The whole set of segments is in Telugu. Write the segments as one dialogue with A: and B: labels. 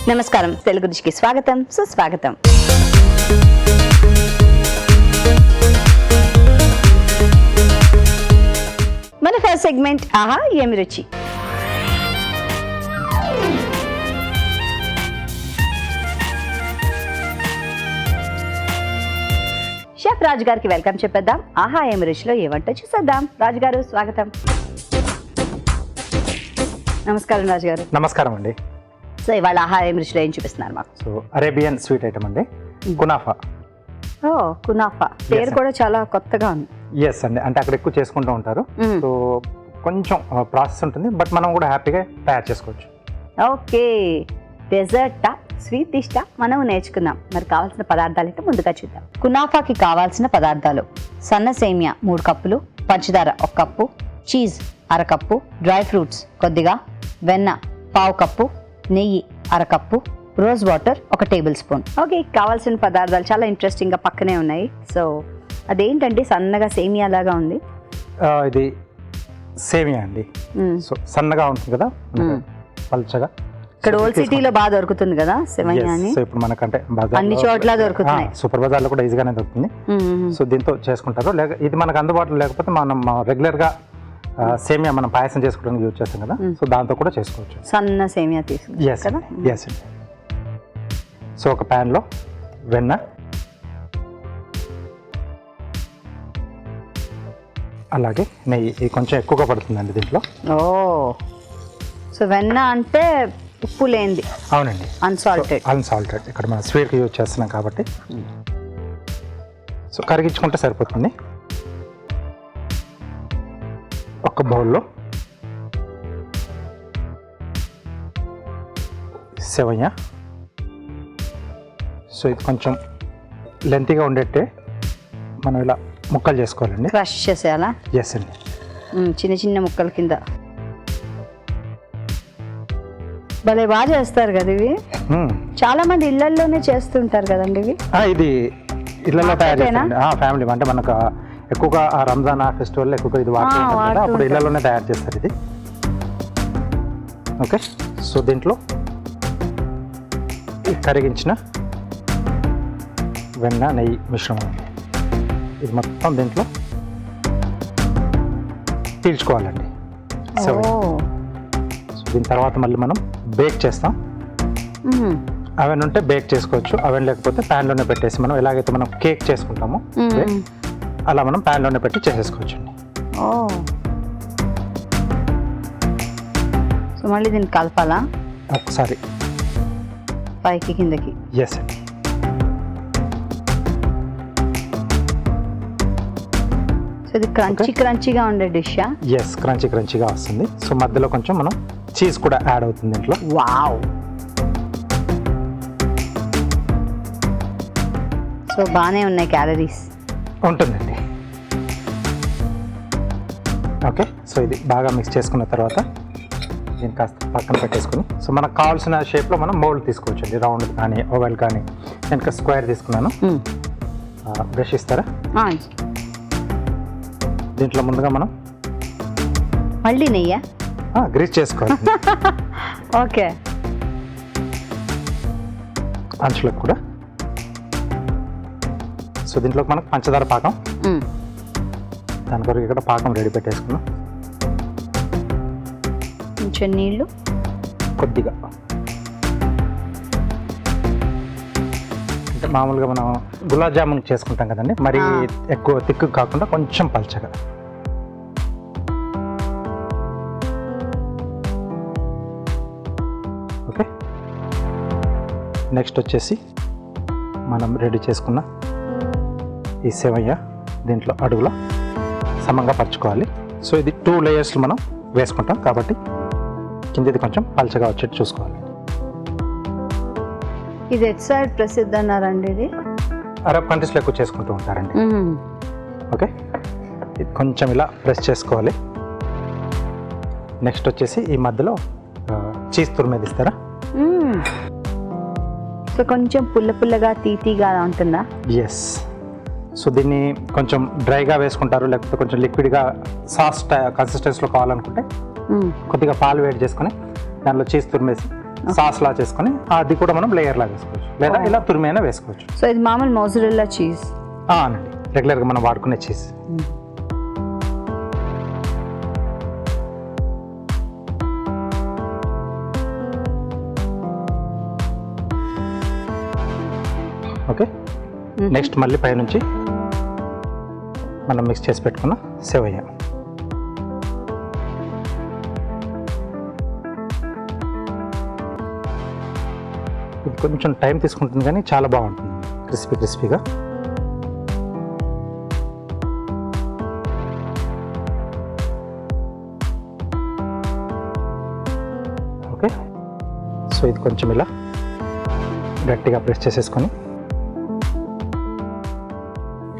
A: నమస్కారం, తెలుగు రుచికి స్వాగతం, సుస్వాగతం. మన ఫస్ట్ సెగ్మెంట్ ఆహా ఏమి రుచి. షెఫ్ రాజు గారికి వెల్కమ్ చెప్పేద్దాం. ఆహా ఏమి రుచిలో ఏ వంట చూసేద్దాం. రాజు గారు స్వాగతం. నమస్కారం రాజు గారు.
B: నమస్కారం అండి.
A: సో ఇవాళ ఆహా ఏమి రుచిలో ఏం చూపిస్తున్నారు మాకు?
B: సో అరేబియన్ స్వీట్ ఐటమ్ అండి, కునాఫా.
A: ఓ కునాఫా, పేరు కూడా చాలా కొత్తగా ఉంది.
B: ఎస్ అండి, అంటే అక్కడ ఎక్కువ చేసుకుంటూ ఉంటారు. సో కొంచెం ప్రాసెస్ ఉంటుంది, బట్ మనం కూడా హ్యాపీగా తయారు చేసుకోవచ్చు.
A: ఓకే, డెజర్టా స్వీట్ డిషా మనం నేర్చుకుందాం. మరి కావాల్సిన పదార్థాలు అయితే ముందుగా చూద్దాం. కునాఫాకి కావాల్సిన పదార్థాలు: సన్న సేమియా 3 కప్పులు, పంచదార 1 cup, cheese 1/2 cup, dry fruits కొద్దిగా, వెన్న 1/2 కప్పు, నెయ్యి 1/2 cup, rose water 1 table spoon. Okay, కావాల్సిన పదార్థాలు చాలా ఇంట్రెస్టింగ్ గా పక్కనే ఉన్నాయి. సో అదేంటండి సన్నగా సేమియా లాగా ఉంది?
B: ఇది సేమియా అండి. సో సన్నగా ఉంటుంది కదా, పల్చగా.
A: ఇక్కడ ఓల్డ్ సిటీలో బాగా దొరుకుతుంది కదా సేమియా అని.
B: సో ఇప్పుడు మనకంటే
A: అన్ని చోట్ల దొరుకుతున్నాయి,
B: సూపర్ బజార్లో కూడా ఈజీగానే దొరుకుతుంది. సో దీంతో చేసుకుంటారు. ఇది మనకు అందుబాటులో లేకపోతే మనం రెగ్యులర్గా సేమియా మనం పాయసం చేసుకోవడానికి యూజ్ చేస్తాం కదా, సో దాంతో కూడా చేసుకోవచ్చు.
A: సన్న సేమియా తీసుకుంటాం కదా.
B: ఎస్ అండి. సో ఒక ప్యాన్లో వెన్న, అలాగే నెయ్యి, ఇది కొంచెం ఎక్కువగా పడుతుందండి దీంట్లో.
A: ఓ, సో వెన్న అంటే ఉప్పు లేనిది.
B: అవునండి,
A: అన్సాల్టెడ్.
B: అన్సాల్టెడ్. ఇక్కడ మనం స్వీట్కి యూజ్ చేస్తున్నాం కాబట్టి సో కరిగించుకుంటే సరిపోతుంది. ఒక బౌల్లో సేమియా. సో ఇది కొంచెం లెంతీగా ఉండేట్టే మనం ఇలా ముక్కలు చేసుకోవాలండి.
A: క్రష్ చేసేయాలా?
B: ఎస్ అండి.
A: చిన్న చిన్న ముక్కల కింద. భలే బాగా చేస్తారు కదా ఇవి. చాలా మంది ఇళ్లలోనే చేస్తుంటారు కదండి ఇవి.
B: ఇది ఇళ్లలో తయారు చేస్తారండి, ఫ్యామిలీ. అంటే మనకు ఎక్కువగా ఆ రంజాన్ ఫెస్టివల్ ఎక్కువగా ఇది వాడుతుంటారు కదా, అప్పుడు ఇళ్లలోనే తయారు చేస్తారు ఇది. ఓకే, సో దీంట్లో ఈ కరిగించిన వెన్న నెయ్యి మిశ్రమం, ఇది మొత్తం దీంట్లో పీల్చుకోవాలండి. సో దీని తర్వాత మళ్ళీ మనం బేక్ చేస్తాం. అవెన్ ఉంటే బేక్ చేసుకోవచ్చు, అవెన్ లేకపోతే ప్యాన్లోనే పెట్టేసి మనం ఎలాగైతే మనం కేక్ చేసుకుంటామో అలా మనం ప్యాన్లోనే పెట్టి చేసేసుకోవచ్చు అండి.
A: సో మళ్ళీ దీన్ని కలపాలా
B: ఒకసారి
A: పైకి కిందకి?
B: ఎస్ అండి.
A: సో ఇది క్రంచీగా ఉండే డిషా?
B: ఎస్, క్రంచీగా వస్తుంది. సో మధ్యలో కొంచెం మనం చీజ్ కూడా యాడ్ అవుతుంది దీంట్లో.
A: వావ్, సో బాగానే ఉన్నాయి క్యాలరీస్.
B: ఉంటుందండి. ఓకే, సో ఇది బాగా మిక్స్ చేసుకున్న తర్వాత దీన్ని కాస్త పక్కన పెట్టేసుకుని, సో మనకు కావాల్సిన షేప్లో మనం మౌల్డ్ తీసుకోవచ్చు అండి. రౌండ్ కానీ ఓవెల్ కానీ. నేను స్క్వేర్ తీసుకున్నాను. బ్రష్ ఇస్తారా? దీంట్లో ముందుగా మనం
A: మళ్ళీ నెయ్యా
B: గ్రీస్ చేసుకోవాలి.
A: ఓకే,
B: అంచులకు కూడా. సో దీంట్లో మనకు పంచదార పాకం, దాని కొరకు ఇక్కడ పాకం రెడీ పెట్టేసుకున్నాం.
A: కొంచెం నీళ్ళు
B: కొద్దిగా, అంటే మామూలుగా మనం గులాబ్ జామున్ చేసుకుంటాం కదండి, మరి ఎక్కువ తిక్కు కాకుండా కొంచెం పల్చగా. ఓకే, నెక్స్ట్ వచ్చేసి మనం రెడీ చేసుకున్న ఈ సేమియా దీంట్లో అడుగులో సమంగా పరుచుకోవాలి. సో ఇది 2 లేయర్స్ మనం వేసుకుంటాం కాబట్టి కిందది కొంచెం పల్చగా వచ్చేట్టు చూసుకోవాలి.
A: ఇది ఎట్ సైడ్ ప్రసిద్ధి అన్నారండి? ఇది
B: అరబ్ కంట్రీస్లో ఎక్కువ చేసుకుంటూ ఉంటారండి. ఓకే, ఇది కొంచెం ఇలా ప్రెస్ చేసుకోవాలి. నెక్స్ట్ వచ్చేసి ఈ మధ్యలో చీజ్ తురిమేది ఇస్తారా?
A: సో కొంచెం పుల్లగా తీగా ఉంటుందా?
B: ఎస్. సో దీన్ని కొంచెం డ్రైగా వేసుకుంటారు, లేకపోతే కొంచెం లిక్విడ్గా సాస్ కన్సిస్టెన్సీలో కావాలనుకుంటే కొద్దిగా పాలు వేడి చేసుకొని దాంట్లో చీజ్ తురిమేసి సాస్ లా చేసుకొని అది కూడా మనం లేయర్ లాగా వేసుకోవచ్చు, లేదా ఇలా తురిమైనా వేసుకోవచ్చు.
A: సో ఇది మామూలు మోజరెల్లా చీజ్
B: అవునండి, రెగ్యులర్గా మనం వాడుకునే చీజ్. ఓకే, నెక్స్ట్ మళ్ళీ పైనుంచి మనం మిక్స్ చేసి పెట్టుకున్న సేవయ్య. ఇది కొంచెం టైం తీసుకుంటుంది కానీ చాలా బాగుంటుంది, క్రిస్పీగా. ఓకే, సో ఇది కొంచెం ఇలా గట్టిగా ప్రెస్ చేసేసుకొని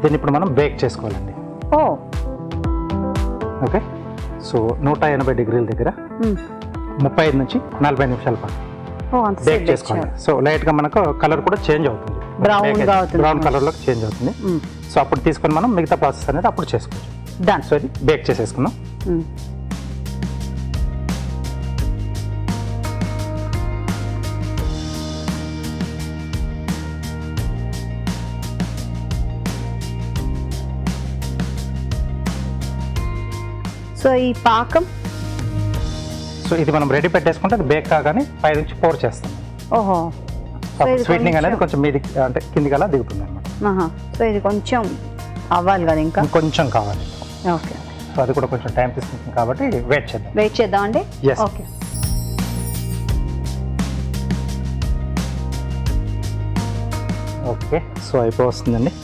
B: దీన్ని ఇప్పుడు మనం బేక్ చేసుకోవాలండి. ఓకే, సో 180 డిగ్రీల దగ్గర 35 నుంచి 40 నిమిషాల పాటు బేక్ చేసుకోవాలి. సో లైట్గా మనకు కలర్ కూడా చేంజ్ అవుతుంది, బ్రౌన్ కలర్లోకి చేంజ్ అవుతుంది. సో అప్పుడు తీసుకొని మనం మిగతా ప్రాసెస్ అనేది అప్పుడు చేసుకోవచ్చు. సో ఇది బేక్ చేసేసుకున్నాం.
A: సో ఈ పాకం,
B: సో ఇది మనం రెడీ పెట్టేసుకుంటే అది బేక్ కాగానే పై నుంచి పోర్ చేస్తాం.
A: ఓహో,
B: స్వీట్నింగ్ అనేది కొంచెం మీది అంటే కిందికి అలా దిగుతుంది అనమాట.
A: సో ఇది కొంచెం అవ్వాలి కదా, ఇంకా
B: కొంచెం కావాలి.
A: ఓకే,
B: సో అది కూడా కొంచెం టైం తీసుకుంటుంది కాబట్టి వెయిట్ చేద్దాం
A: అండి.
B: Yes.
A: ఓకే,
B: ఓకే, సో అయిపోతుందండి.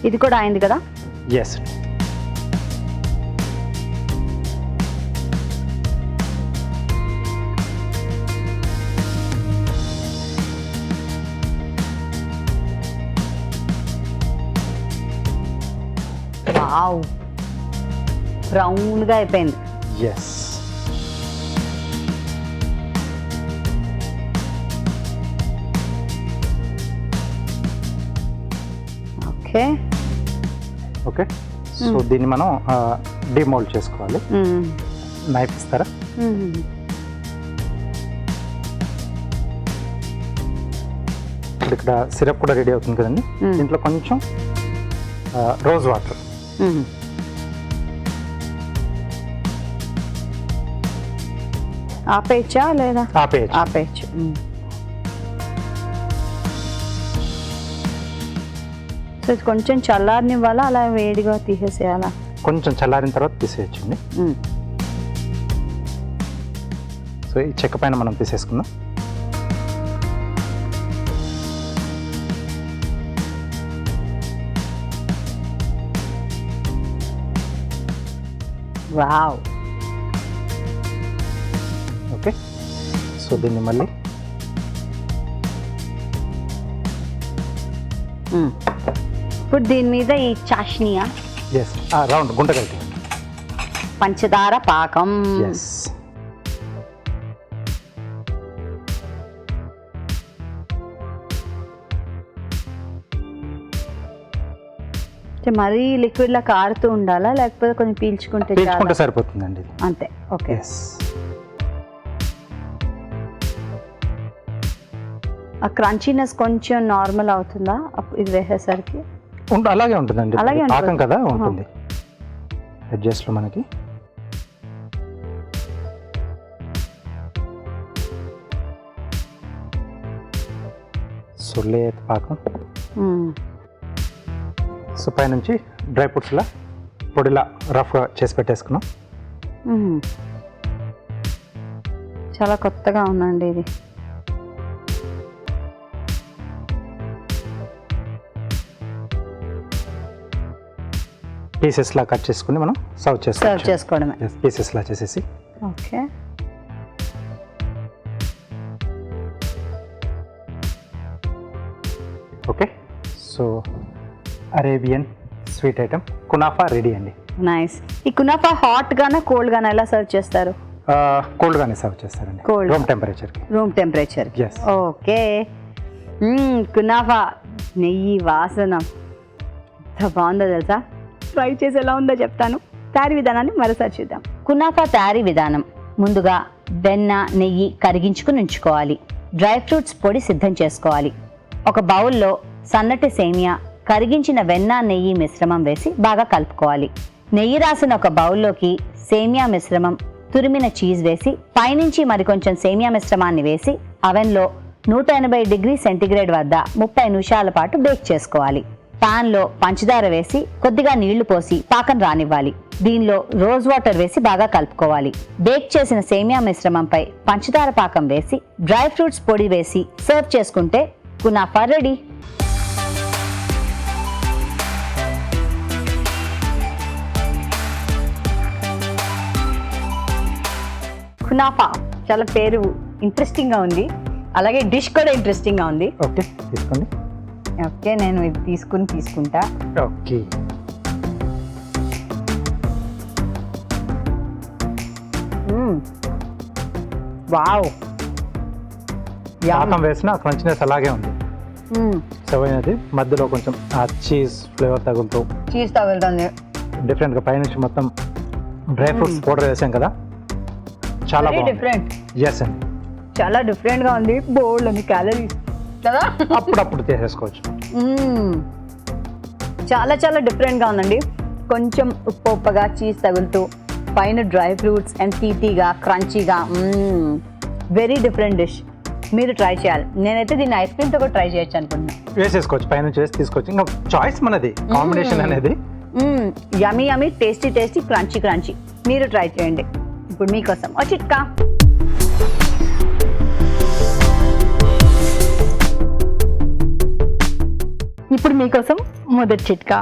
A: ఇది కూడా అయింది కదా.
B: ఎస్,
A: వావ్, బ్రౌన్గా అయిపోయింది.
B: Yes,
A: okay.
B: ఓకే, సో దీన్ని మనం డిమోల్డ్ చేసుకోవాలి. నైఫ్ ఇస్తారా? ఇక్కడ సిరప్ కూడా రెడీ అవుతుంది కదండి. దీంట్లో కొంచెం రోజ్ వాటర్,
A: ఆపేయచ్చా లేదా?
B: ఆపేయచ్చు.
A: సో ఇది కొంచెం చల్లారనివ్వాలా, అలా వేడిగా తీసేసేయాలా?
B: కొంచెం చల్లారిన తర్వాత తీసేయచ్చండి. సో ఈ చెక్క పైన మనం తీసేసుకుందాం.
A: వావ్,
B: ఓకే, సో దీన్ని మళ్ళీ
A: ఇప్పుడు దీని మీద ఈ చాష్నియా,
B: ఎస్, రౌండ్ గుంటగలిపి
A: పంచదార పాకం.
B: ఎస్,
A: మరీ లిక్విడ్ లా కారుతూ ఉండాలా, లేకపోతే కొంచెం పీల్చుకుంటే
B: సరిపోతుందండి?
A: అంతే. ఓకే, ఆ క్రంచీనెస్ కొంచెం నార్మల్ అవుతుందా ఇది వేసేసరికి?
B: అలాగే ఉంటుందండి,
A: అలాగే
B: పాకం కదా ఉంటుంది. అడ్జస్ట్లో మనకి సొల్లేత పాకం. సో పైనుంచి డ్రై ఫ్రూట్స్లా పొడిలా రఫ్గా చేసి పెట్టేసుకున్నాం.
A: చాలా కొత్తగా ఉందండి ఇది.
B: పీసెస్లా కట్ చేసుకుని మనం సర్వ్
A: చేసుకోవడమే.
B: పీసెస్లా చేసేసి.
A: Okay,
B: okay, so Arabian sweet item కునాఫా రెడీ అండి.
A: నైస్. ఈ కునాఫా హాట్ గానా కోల్డ్ గానా ఎలా సర్వ్ చేస్తారు?
B: కోల్డ్ గానే సర్వ్ చేస్తారండి, రూమ్ టెంపరేచర్.
A: Yes, okay. కునాఫా నెయ్యి వాసన ఎంత బాగుందో తెలుసా? ట్రై చేసి ఎలా ఉందో చెప్తాను. తయారీ విధానాన్ని మరోసారి చూద్దాం. కునాఫా తయారీ విధానం: ముందుగా వెన్న నెయ్యి కరిగించుకుని ఉంచుకోవాలి. డ్రై ఫ్రూట్స్ పొడి సిద్ధం చేసుకోవాలి. ఒక బౌల్లో సన్నటి సేమియా, కరిగించిన వెన్న నెయ్యి మిశ్రమం వేసి బాగా కలుపుకోవాలి. నెయ్యి రాసిన ఒక బౌల్లోకి సేమియా మిశ్రమం, తురిమిన చీజ్ వేసి పైనుంచి మరికొంచెం సేమియా మిశ్రమాన్ని వేసి అవెన్లో 180 డిగ్రీ సెంటీగ్రేడ్ వద్ద 30 నిమిషాల పాటు బేక్ చేసుకోవాలి. పాన్లో పంచదార వేసి కొద్దిగా నీళ్లు పోసి పాకం రానివ్వాలి. దీనిలో రోజ్ వాటర్ వేసి బాగా కలుపుకోవాలి. బేక్ చేసిన సేమియా మిశ్రమంపై పంచదార పాకం వేసి డ్రై ఫ్రూట్స్ పొడి వేసి సర్వ్ చేసుకుంటే కునాఫా రెడీ. కునాఫా చాలా పేరు ఇంట్రెస్టింగ్ గా ఉంది, అలాగే డిష్ కూడా ఇంట్రెస్టింగ్ గా ఉంది.
B: ఓకే తీసుకోండి.
A: ఓకే, నేను ఇది తీసుకుంటా.
B: ఓకే,
A: వావ్,
B: పాకం వేసిన క్రంచినెస్ అలాగే ఉంది. సెవెన్ మధ్యలో కొంచెం ఆ చీజ్ ఫ్లేవర్ తగులుతూ
A: చీజ్ తగులుతుంది
B: డిఫరెంట్ గా. పైనుంచి మొత్తం డ్రై ఫ్రూట్స్ పౌడర్ వేసాం కదా, చాలా
A: డిఫరెంట్.
B: ఎస్ అండి,
A: చాలా డిఫరెంట్ గా ఉంది. బోల్డ్ అని క్యాలరీస్ కదా,
B: అప్పుడప్పుడు చేసేసుకోవచ్చు.
A: చాలా చాలా డిఫరెంట్ గా ఉందండి. కొంచెం ఉప్పు ఉప్పగా చీజ్ తగులుతూ పైన డ్రై ఫ్రూట్స్ అండ్ తీటీగా క్రంచీగా, వెరీ డిఫరెంట్ డిష్. మీరు ట్రై చేయాలి. నేనైతే దీన్ని ఐస్ క్రీమ్ తో కూడా ట్రై చేయొచ్చు అనుకుంటున్నాను.
B: వేసేసుకోవచ్చు, పైనుంచి వేసి తీసుకోవచ్చు. ఇంకా చాయిస్ మనది, కాంబినేషన్ అనేది.
A: Yummy yummy, tasty tasty, crunchy crunchy. మీరు ట్రై చేయండి. ఇప్పుడు మీకోసం ఓ చిట్కా.
C: ఇప్పుడు మీకోసం మొదటి చిట్కా.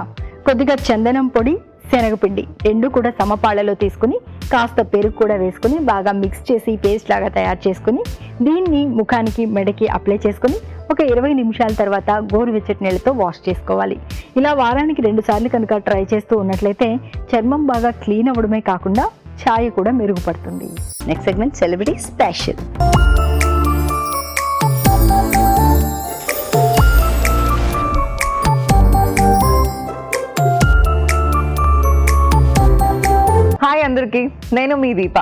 C: కొద్దిగా చందనం పొడి, శనగపిండి రెండు కూడా సమపాళ్లలో తీసుకుని కాస్త పెరుగు కూడా వేసుకుని బాగా మిక్స్ చేసి పేస్ట్ లాగా తయారు చేసుకుని దీన్ని ముఖానికి మెడకి అప్లై చేసుకుని ఒక 20 నిమిషాల తర్వాత గోరువెచ్చటి నీళ్ళతో వాష్ చేసుకోవాలి. ఇలా వారానికి 2 సార్లు కనుక ట్రై చేస్తూ ఉన్నట్లయితే చర్మం బాగా క్లీన్ అవ్వడమే కాకుండా ఛాయ కూడా మెరుగుపడుతుంది.
A: Next segment celebrity special.
D: Hi అందరికి, నేను మీ దీప.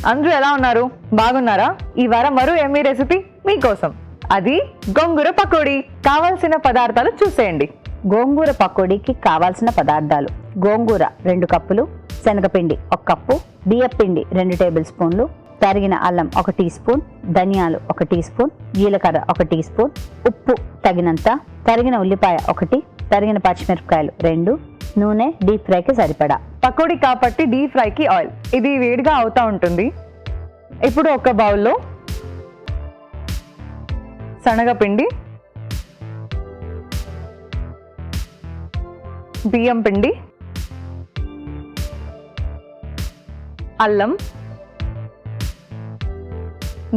D: అందరూ ఎలా ఉన్నారు? బాగున్నారా? ఈ వారం మరో ఎమ్మీ రెసిపీ మీకోసం, అది గోంగూర పకోడీ. కావాల్సిన పదార్థాలు చూసేయండి.
A: గోంగూర పకోడీకి కావాల్సిన పదార్థాలు: గోంగూర 2 కప్పులు, శనగపిండి 1 కప్పు, బియ్యపిండి 2 టేబుల్ స్పూన్లు, తరిగిన అల్లం 1 టీ స్పూన్, ధనియాలు 1 టీ స్పూన్, జీలకర్ర 1 టీ స్పూన్, ఉప్పు తగినంత, తరిగిన ఉల్లిపాయ 1, తరిగిన పచ్చిమిరపకాయలు 2, నూనె డీప్ ఫ్రైకి సరిపడా.
D: పకోడీ కాబట్టి డీప్ ఫ్రైకి ఆయిల్. ఇది వేడిగా అవుతా ఉంటుంది. ఇప్పుడు ఒక బౌల్లో శనగపిండి, బియ్యం పిండి, అల్లం,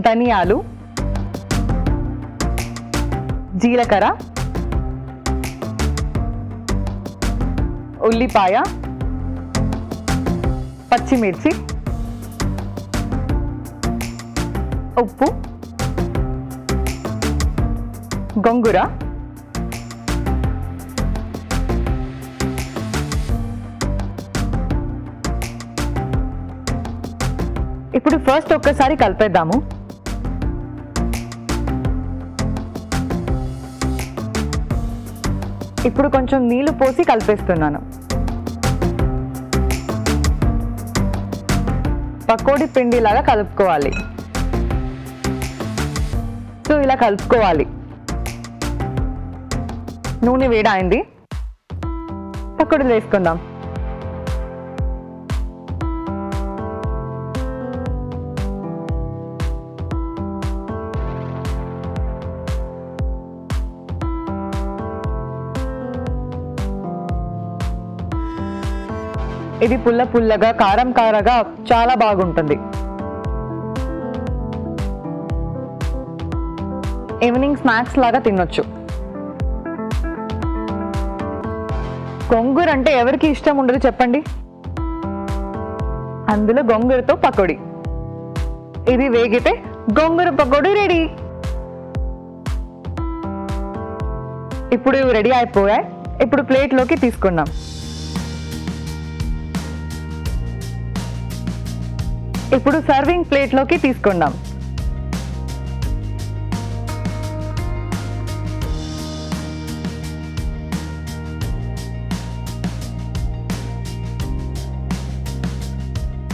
D: ధనియాలు, జీలకర్ర, ఉల్లిపాయ, పచ్చిమిర్చి, ఉప్పు, గోంగూర, ఇప్పుడు ఫస్ట్ ఒక్కసారి కలిపేద్దాము. ఇప్పుడు కొంచెం నీళ్లు పోసి కలిపేస్తున్నాను. పకోడీ పిండి లాగా కలుపుకోవాలి. సో ఇలా కలుపుకోవాలి. నూనె వేడైంది, పకోడీలు వేసుకుందాం. ఇది పుల్ల పుల్లగా, కారం కారగా చాలా బాగుంటుంది. ఈవినింగ్ స్నాక్స్ లాగా తినొచ్చు. గోంగూర అంటే ఎవరికి ఇష్టం ఉండదు చెప్పండి? అందులో గోంగూరతో పకోడీ. ఇది వేగితే గోంగూర పకోడీ రెడీ. ఇప్పుడు ఇవి రెడీ అయిపోయాయి. ఇప్పుడు ప్లేట్లోకి తీసుకున్నాం. ఇప్పుడు సర్వింగ్ ప్లేట్లోకి తీసుకుందాం.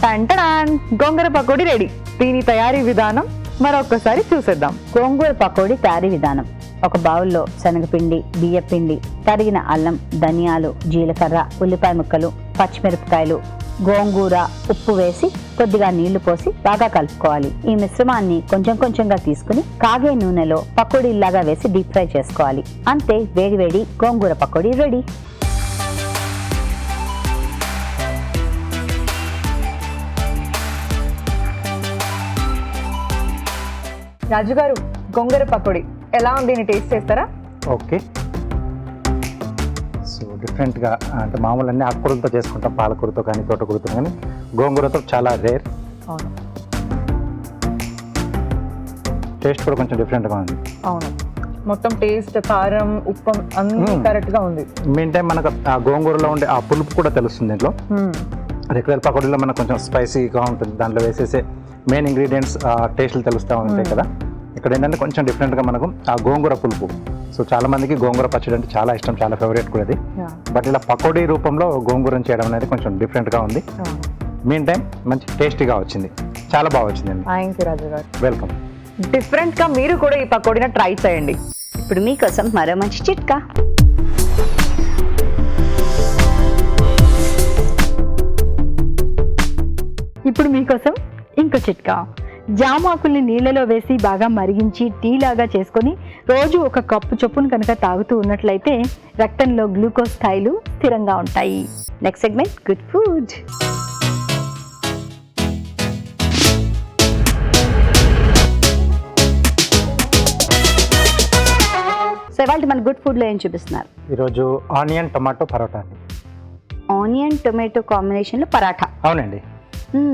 D: టంటడాన్, గోంగూర పకోడీ రెడీ. దీని తయారీ విధానం మరొకసారి చూసేద్దాం.
A: గోంగూర పకోడీ తయారీ విధానం: ఒక బౌల్లో శనగపిండి, బియ్యపిండి, తరిగిన అల్లం, ధనియాలు, జీలకర్ర, ఉల్లిపాయ ముక్కలు, పచ్చిమిరపకాయలు, గోంగూర, ఉప్పు వేసి కొద్దిగా నీళ్లు పోసి బాగా కలుపుకోవాలి. ఈ మిశ్రమాన్ని కొంచెం కొంచెంగా తీసుకుని కాగే నూనెలో పకోడీలాగా వేసి డీప్ ఫ్రై చేసుకోవాలి. అంతే, వేడివేడి గోంగూర పకోడీ రెడీ.
D: రాజు గారు, గోంగూర పకోడీ ఎలా ఉంది అని టేస్ట్ చేస్తారా?
B: ఓకే. సో డిఫరెంట్గా అంటే మామూలు అన్ని ఆకుకూరలతో చేసుకుంటాం, పాలకూరతో కానీ తోటకూరతో కానీ, గోంగూరతో చాలా రేర్.
D: అవును
B: టేస్ట్ కూడా కొంచెం డిఫరెంట్గా ఉంది.
D: అవును, మొత్తం టేస్ట్, కారం, ఉప్పు అన్ని కరెక్ట్గా ఉంది.
B: మెయిన్ టైం మనకు ఆ గోంగూరలో ఉండే ఆ పులుపు కూడా తెలుస్తుంది దీంట్లో. రెగ్యులర్ పకోడీలో మనకు కొంచెం స్పైసీగా ఉంటుంది, దాంట్లో వేసేసే మెయిన్ ఇంగ్రీడియంట్స్ టేస్ట్లు తెలుస్తూ ఉంటాయి కదా. ఇక్కడ ఏంటంటే కొంచెం డిఫరెంట్గా మనకు ఆ గోంగూర పులుపు. సో చాలా మందికి గోంగూర పచ్చడి అంటే చాలా ఇష్టం, చాలా ఫేవరెట్ కూడా అది. బట్ ఇలా పకోడీ రూపంలో గోంగూరను చేయడం అనేది కొంచెం డిఫరెంట్గా ఉంది. మెయిన్ టైం మంచి టేస్టీగా వచ్చింది, చాలా బాగా వచ్చిందండి.
D: థ్యాంక్ యూ రాజు గారు.
B: వెల్కమ్.
D: డిఫరెంట్గా మీరు కూడా ఈ పకోడీని ట్రై చేయండి.
A: ఇప్పుడు మీకోసం మరో మంచి చిట్కా.
C: ఇప్పుడు మీకోసం ఇంకో చిట్కా. జామాకుల్ని నీళ్ళలో వేసి బాగా మరిగించి టీ లాగా చేసుకొని రోజు ఒక కప్పు చొప్పున కనుక తాగుతూ ఉన్నట్లయితే రక్తంలో గ్లూకోజ్ స్థాయిలు స్థిరంగా ఉంటాయి.
A: Next segment, good food. So ఇవాళ మన గుడ్ ఫుడ్లో ఏం చూపిస్తున్నారు?
B: ఈరోజు ఆనియన్ టొమాటో పరోటా అండి.
A: ఆనియన్ టొమాటో కాంబినేషన్లో పరాఠా.
B: అవునండి,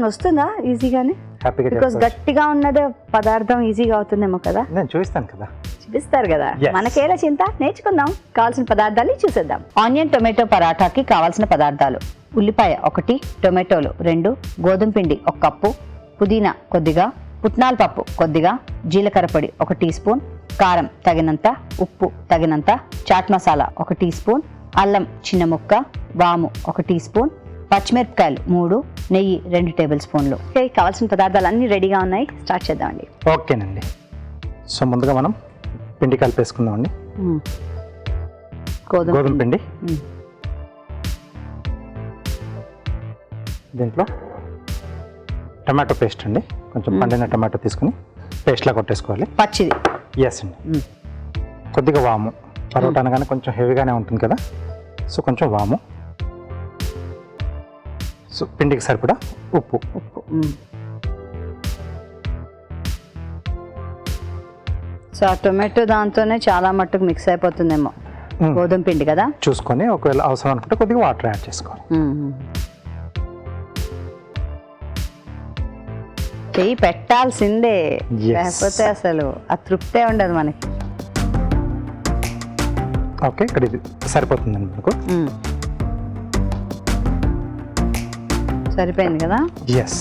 A: వస్తుందా ఈజీగానే?
B: హ్యాపీగా
A: బికాస్
B: చేసుకోవచ్చు.
A: గట్టిగా ఉన్నదే పదార్థం ఈజీగా అవుతుందేమో కదా.
B: నేను చూపిస్తాను కదా.
A: చూపిస్తారు కదా,
B: Yes.
A: మనకేలా చింత, నేర్చుకుందాం. కావాల్సిన పదార్థాలు చూసేద్దాం. ఆనియన్ టొమాటో పరాఠాకి కావాల్సిన పదార్థాలు: ఉల్లిపాయ 1, టొమాటోలు 2, గోధుమ పిండి 1 కప్పు, పుదీనా కొద్దిగా, పుట్నాల పప్పు కొద్దిగా, జీలకర్ర పొడి 1 టీ స్పూన్, కారం తగినంత, ఉప్పు తగినంత, చాట్ మసాలా 1 టీ స్పూన్, అల్లం చిన్న ముక్క, వాము 1 టీ స్పూన్, పచ్చిమిరపకాయలు 3, నెయ్యి 2 టేబుల్ స్పూన్లు. కావాల్సిన పదార్థాలు అన్నీ రెడీగా ఉన్నాయి, స్టార్ట్ చేద్దామండి.
B: ఓకేనండి. సో ముందుగా మనం పిండి కలిపేసుకుందామండి. గోధుమ పిండి, దీంట్లో టమాటో పేస్ట్ అండి. కొంచెం పండిన టమాటో తీసుకుని పేస్ట్లా కొట్టేసుకోవాలి.
A: పచ్చిది.
B: ఎస్ అండి. కొద్దిగా వాము, పరోటా అనగానే కొంచెం హెవీగానే ఉంటుంది కదా, సో కొంచెం వాము. సో పిండికి సరిపడా ఉప్పు.
A: సో ఆ టొమాటో దాంతోనే చాలా మట్టుకు మిక్స్ అయిపోతుందేమో, గోధుమ పిండి కదా.
B: చూసుకొని ఒకవేళ అవసరం అనుకుంటే కొద్దిగా వాటర్ యాడ్ చేసుకోవాలి.
A: చెయ్యి పెట్టాల్సిందే,
B: Yes.
A: లేకపోతే అసలు ఆ తృప్తే ఉండదు మనకి.
B: ఓకే, ఇక్కడ ఇది సరిపోతుందండి మనకు.
A: సరిపోయింది కదా.
B: ఎస్.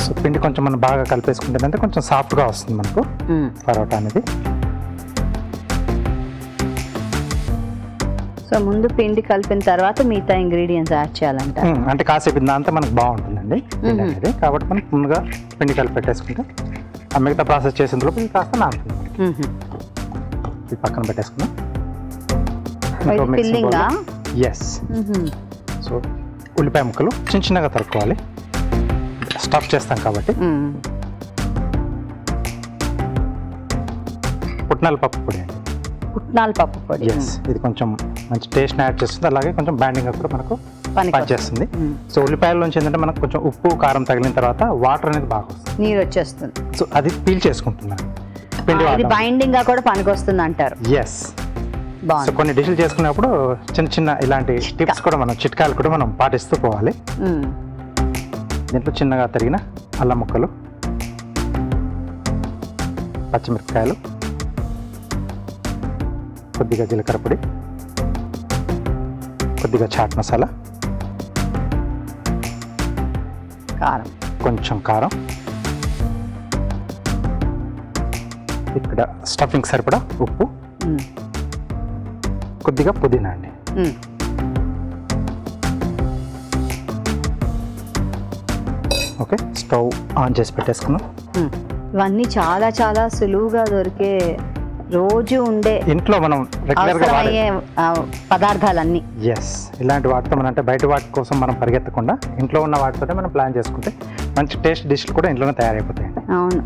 B: సో పిండి కొంచెం మనం బాగా కలిపేసుకుంటే అంటే కొంచెం సాఫ్ట్గా వస్తుంది మనకు పరోటా అనేది.
A: సో ముందు పిండి కలిపిన తర్వాత మిగతా ఇంగ్రీడియంట్స్ యాడ్ చేయాలంట.
B: అంటే కాసేపు అంతా మనకు బాగుంటుందండి పిండి అనేది. కాబట్టి మనం ముందుగా పిండి కలిపి పెట్టేసుకుంటే ఆ మిగతా ప్రాసెస్ చేసేందులో ఇది కాస్త నానుతుంది. ఇది పక్కన పెట్టేసుకున్నాం.
A: ఫిల్లింగా?
B: ఎస్. సో ఉల్లిపాయ ముక్కలు చిన్న చిన్నగా తరుక్కోవాలి, స్టఫ్ చేస్తాం కాబట్టి. పుట్నాల పప్పు పొడి అండి.
A: పుట్నాల పప్పు పొడి.
B: ఎస్, ఇది కొంచెం మంచి టేస్ట్ని యాడ్ చేస్తుంది, అలాగే కొంచెం బ్యాండింగ్ కూడా మనకు పనిచేస్తుంది. సో ఉల్లిపాయల్లోంచి ఏంటంటే మనకు కొంచెం ఉప్పు కారం తగిలిన తర్వాత వాటర్ అనేది బాగా వస్తుంది,
A: నీరు వచ్చేస్తుంది.
B: సో అది పీల్ చేసుకుంటున్నాను పిండి.
A: ఇది బైండింగ్ గా కూడా పనికొస్తుంది అంటారు.
B: ఎస్. సో కొన్ని డిష్లు చేసుకునేప్పుడు చిన్న చిన్న ఇలాంటి టిప్స్ కూడా మనం, చిట్కాలు కూడా మనం పాటిస్తూ పోవాలి. దీంట్లో చిన్నగా తరిగిన అల్లం ముక్కలు, పచ్చిమిరపకాయలు, కొద్దిగా జీలకర్ర పొడి, కొద్దిగా చాట్ మసాలా,
A: కారం.
B: కొంచెం కారం, ఇక్కడ స్టఫింగ్ సరిపడా ఉప్పు,
A: మ్మ్.
B: కొద్దిగా పుదీనా అండి.
A: మ్మ్.
B: ఓకే, స్టవ్ ఆన్ చేసి పెట్టేసుకున్నాం.
A: మ్మ్. ఇవన్నీ చాలా చాలా సులువుగా దొరికే రోజు ఉండే
B: ఇంట్లో మనం రెగ్యులర్గా వాడే
A: అవసరమయ్యే పదార్థాలన్నీ.
B: ఎస్, ఇలాంటి వాటితో మనం అంటే బయట వాటి కోసం మనం పరిగెత్తకుండా ఇంట్లో ఉన్న వాటితోనే మనం ప్లాన్ చేసుకుంటే మంచి టేస్ట్ డిష్లు కూడా ఇంట్లోనే తయారైపోతాయండి.
A: అవును,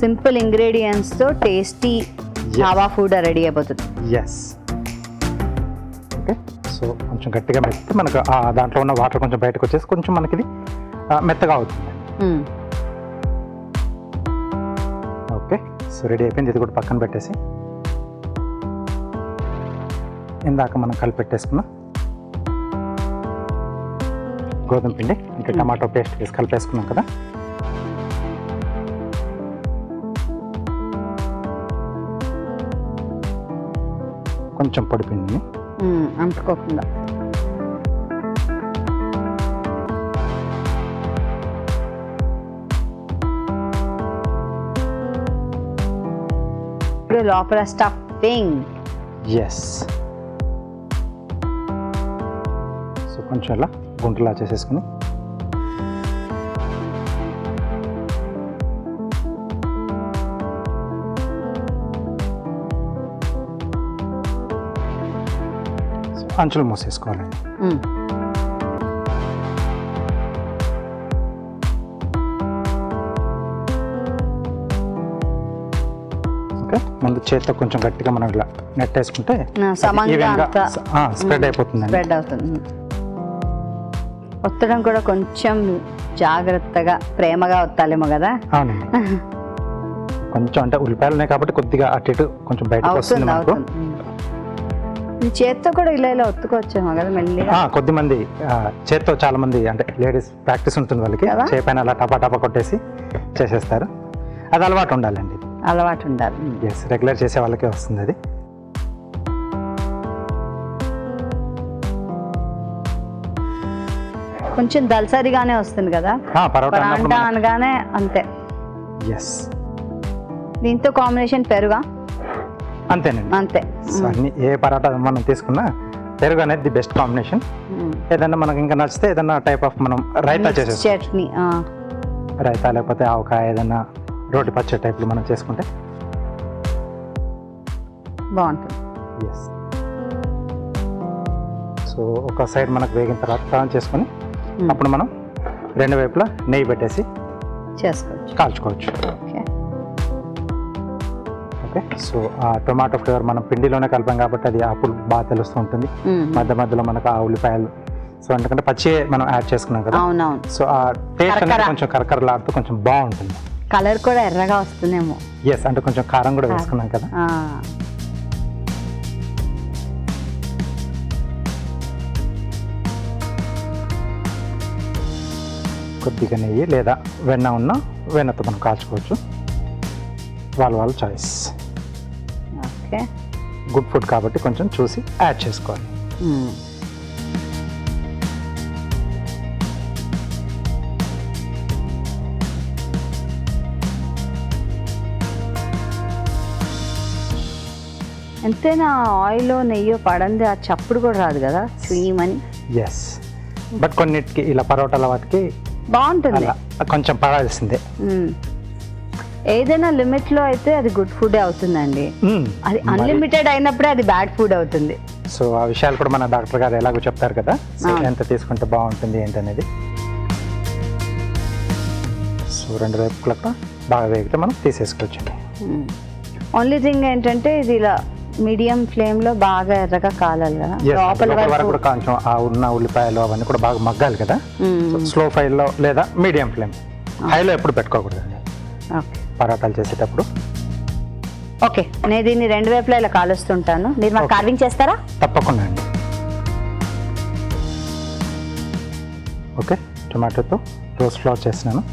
A: సింపుల్ ఇంగ్రీడియంట్స్తో టేస్టీ హావా ఫుడ్ రెడీ అయిపోతుంది.
B: ఎస్. ఓకే, సో కొంచెం గట్టిగా మెత్తితే మనకు దాంట్లో ఉన్న వాటర్ కొంచెం బయటకు వచ్చేసి కొంచెం మనకి ఇది మెత్తగా అవుతుంది.
A: మ్మ్.
B: ఓకే, సో రెడీ అయిపోయింది. ఇది కూడా పక్కన పెట్టేసి ఇందాక మనం కలిపెట్టేసుకున్న గోధుమ పిండి ఇంకా టమాటో పేస్ట్ వేసి కలిపేసుకున్నాం కదా, కొంచెం పొడి పిండిని
A: అంటుకోకుండా. ఇప్పుడు లోపల స్టఫింగ్.
B: ఎస్. సో కొంచెం ఇలా గుంటలా చేసేసుకుని అంచులు మూసేసుకోవాలండి. ఓకే, ముందు చేతితో కొంచెం గట్టిగా మనం ఇలా నెట్టేసుకుంటే
A: సమంగా
B: ఈవెన్గా
A: అంతా
B: స్ప్రెడ్ అయిపోతుందండి.
A: స్ప్రెడ్ అవుతుంది. ఒత్తడం కూడా కొంచెం జాగ్రత్తగా ప్రేమగా ఒత్తాలేమో కదా.
B: అవునండి, కొంచెం అంటే ఉల్లిపాయలు ఉన్నాయి కాబట్టి కొద్దిగా అటు ఇటు కొంచెం బయటకు వస్తుంది
A: అవుతుంది
B: మనకు.
A: అవుతుంది. ఈ చేత్తో కూడా ఇలా ఇలా ఒత్తుకోవచ్చేమో కదా మెల్లిగా.
B: కొద్దిమంది చేత్తో చాలా మంది అంటే లేడీస్ ప్రాక్టీస్ ఉంటుంది వాళ్ళకి,
A: కదా?
B: చేపైన అలా టపా టపా కొట్టేసి చేసేస్తారు. అది అలవాటు ఉండాలండి.
A: అలవాటు ఉండాలి.
B: ఎస్, రెగ్యులర్ చేసే వాళ్ళకే వస్తుంది అది.
A: కొంచెం దల్సరిగానే వస్తుంది కదా
B: పరోటా
A: పరాంఠా అనగానే. అంతే.
B: ఎస్,
A: దీంతో కాంబినేషన్ పెరుగా.
B: అంతేనండి.
A: అంతే.
B: సో అన్ని ఏ పరోటా మనం తీసుకున్నా పెరుగు అనేది ది బెస్ట్ కాంబినేషన్. ఏదన్నా మనకి ఇంకా నచ్చితే ఏదన్నా టైప్ ఆఫ్ మనం రైతా చేసేస్తాం.
A: చట్నీ.
B: రైతా లేకపోతే ఆవకాయ ఏదన్నా రోటి పచ్చడి టైప్లో మనం చేసుకుంటే
A: బాగుంటుంది.
B: ఎస్. సో ఒక సైడ్ మనకు వేగిన తర్వాత టర్న్ చేసుకొని అప్పుడు మనం రెండు వైపులా నెయ్యి పెట్టేసి
A: చేసుకోవచ్చు.
B: కాల్చుకోవచ్చు.
A: ఓకే.
B: ఓకే, సో ఆ టొమాటో ఫ్లేవర్ మనం పిండిలోనే కలిపాం కాబట్టి అది ఆ పులుపు బాగా తెలుస్తూ ఉంటుంది. మధ్య మధ్యలో మనకు ఆ ఉల్లిపాయలు, సో ఎందుకంటే పచ్చి మనం యాడ్ చేసుకున్నాం కదా.
A: అవునవును.
B: సో ఆ టేస్ట్ అనేది
A: కరకర.
B: కొంచెం కరకరలాడుతూ కొంచెం బాగుంటుంది.
A: కలర్ కూడా ఎర్రగా వస్తుందేమో.
B: ఎస్, అంటే కొంచెం కారం కూడా వేసుకున్నాం కదా. కొద్దిగా నెయ్యి లేదా వెన్న ఉన్న వెన్నతో మనం కాల్చుకోవచ్చు. వాళ్ళ చాయిస్.
A: ఓకే.
B: గుడ్ ఫుడ్ కాబట్టి కొంచెం చూసి యాడ్ చేసుకోవాలి.
A: ఎంతైనా ఆయిల్ నెయ్యో పడంది ఆ చప్పుడు కూడా రాదు కదా స్వీమని.
B: ఎస్, బట్ కొన్నిటికి ఇలా పరోటాల వాటికి
A: బాగుంటుంది.
B: అలా కొంచెం పడాల్సిందే.
A: ఏదైనా లిమిట్ లో అయితే అది గుడ్ ఫుడ్ అవుతుందండి. అది అన్లిమిటెడ్ అయినప్పుడే అది బ్యాడ్ ఫుడ్ అవుతుంది.
B: సో ఆ విషయాలు కూడా మన డాక్టర్ గారు ఎలాగో చెప్తారు కదా, సో ఎంత తీసుకుంటే బాగుంటుంది ఏంటనేది. సో రెండు వైపులా కూడా బాగా వేగితే మనం తీసేసుకోవచ్చండి.
A: ఓన్లీ థింగ్ ఏంటంటే ఇది ఇలా మీడియం ఫ్లేమ్ లో బాగా ఎర్రగా కాలాలి కదా.
B: లోపల వరకు కూడా కొంచెం ఆ ఉన్న ఉల్లిపాయలు అవన్నీ కూడా బాగా మగ్గాలి కదా. స్లో ఫైర్లో లేదా మీడియం ఫ్లేమ్, హైలో ఎప్పుడు పెట్టుకోకూడదండి పరోటాలు చేసేటప్పుడు.
A: ఓకే, నేను దీన్ని రెండు వైపులా ఇలా కాలుస్తుంటాను. మీరు మాకు కార్వింగ్ చేస్తారా?
B: తప్పకుండా అండి. ఓకే, టొమాటోతో రోజ్ ఫ్లవర్ చేసినాను.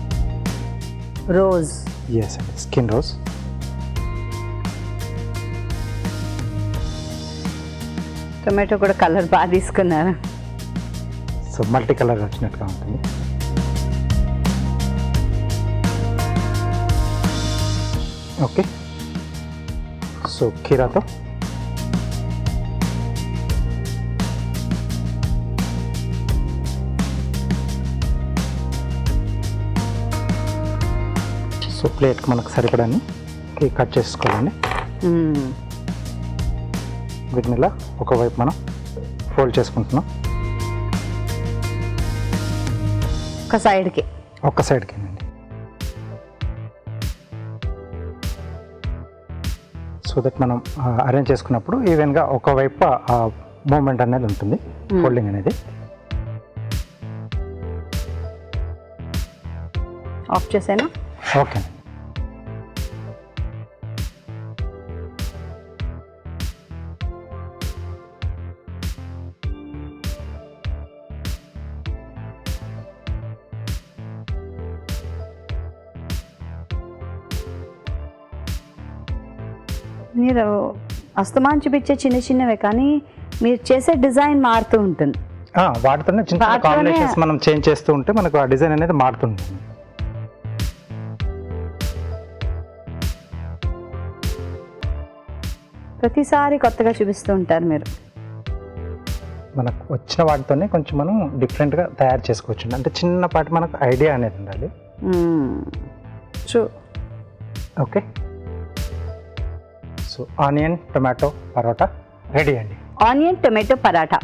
A: రోజ్.
B: ఎస్ అండి, స్కిన్ రోజ్.
A: టొమాటో కూడా కలర్ బాగా తీసుకున్నారు.
B: సో మల్టీ కలర్ వచ్చినట్టుగా ఉంటుంది. ఓకే, సో కీరాతో సో ప్లేట్కి మనకు సరిపడాన్ని కట్ చేసుకోవాలండి. వీటిని ఇలా ఒకవైపు మనం ఫోల్డ్ చేసుకుంటున్నాం.
A: ఒక సైడ్కి
B: ఒక్క సైడ్కి అండి. సో దట్ మనం అరేంజ్ చేసుకున్నప్పుడు ఈవెన్గా ఒకవైపు మూమెంట్ అనేది ఉంటుంది, ఫోల్డింగ్ అనేది.
A: ఆఫ్ చేసేనా?
B: ఓకే అండి.
A: మీరు అస్తమాన్ చూపించే చిన్న చిన్నవే, కానీ మీరు చేసే డిజైన్ మారుతూ ఉంటుంది.
B: వాటితోనే చిన్న
A: వాటితోనే-
B: కాంబినేషన్స్ మనం చేంజ్ చేస్తూ ఉంటే మనకు ఆ డిజైన్ అనేది మారుతుంటుంది.
A: ప్రతిసారి కొత్తగా చూపిస్తూ ఉంటారు మీరు.
B: మనకు వచ్చిన వాటితోనే కొంచెం మనం డిఫరెంట్గా తయారు చేసుకోవచ్చు. అంటే చిన్నపాటి మనకు ఐడియా అనేది ఉండాలి.
A: True.
B: Okay, so onion tomato parotta ready అండి.
A: ఆనియన్ టొమాటో పరాఠా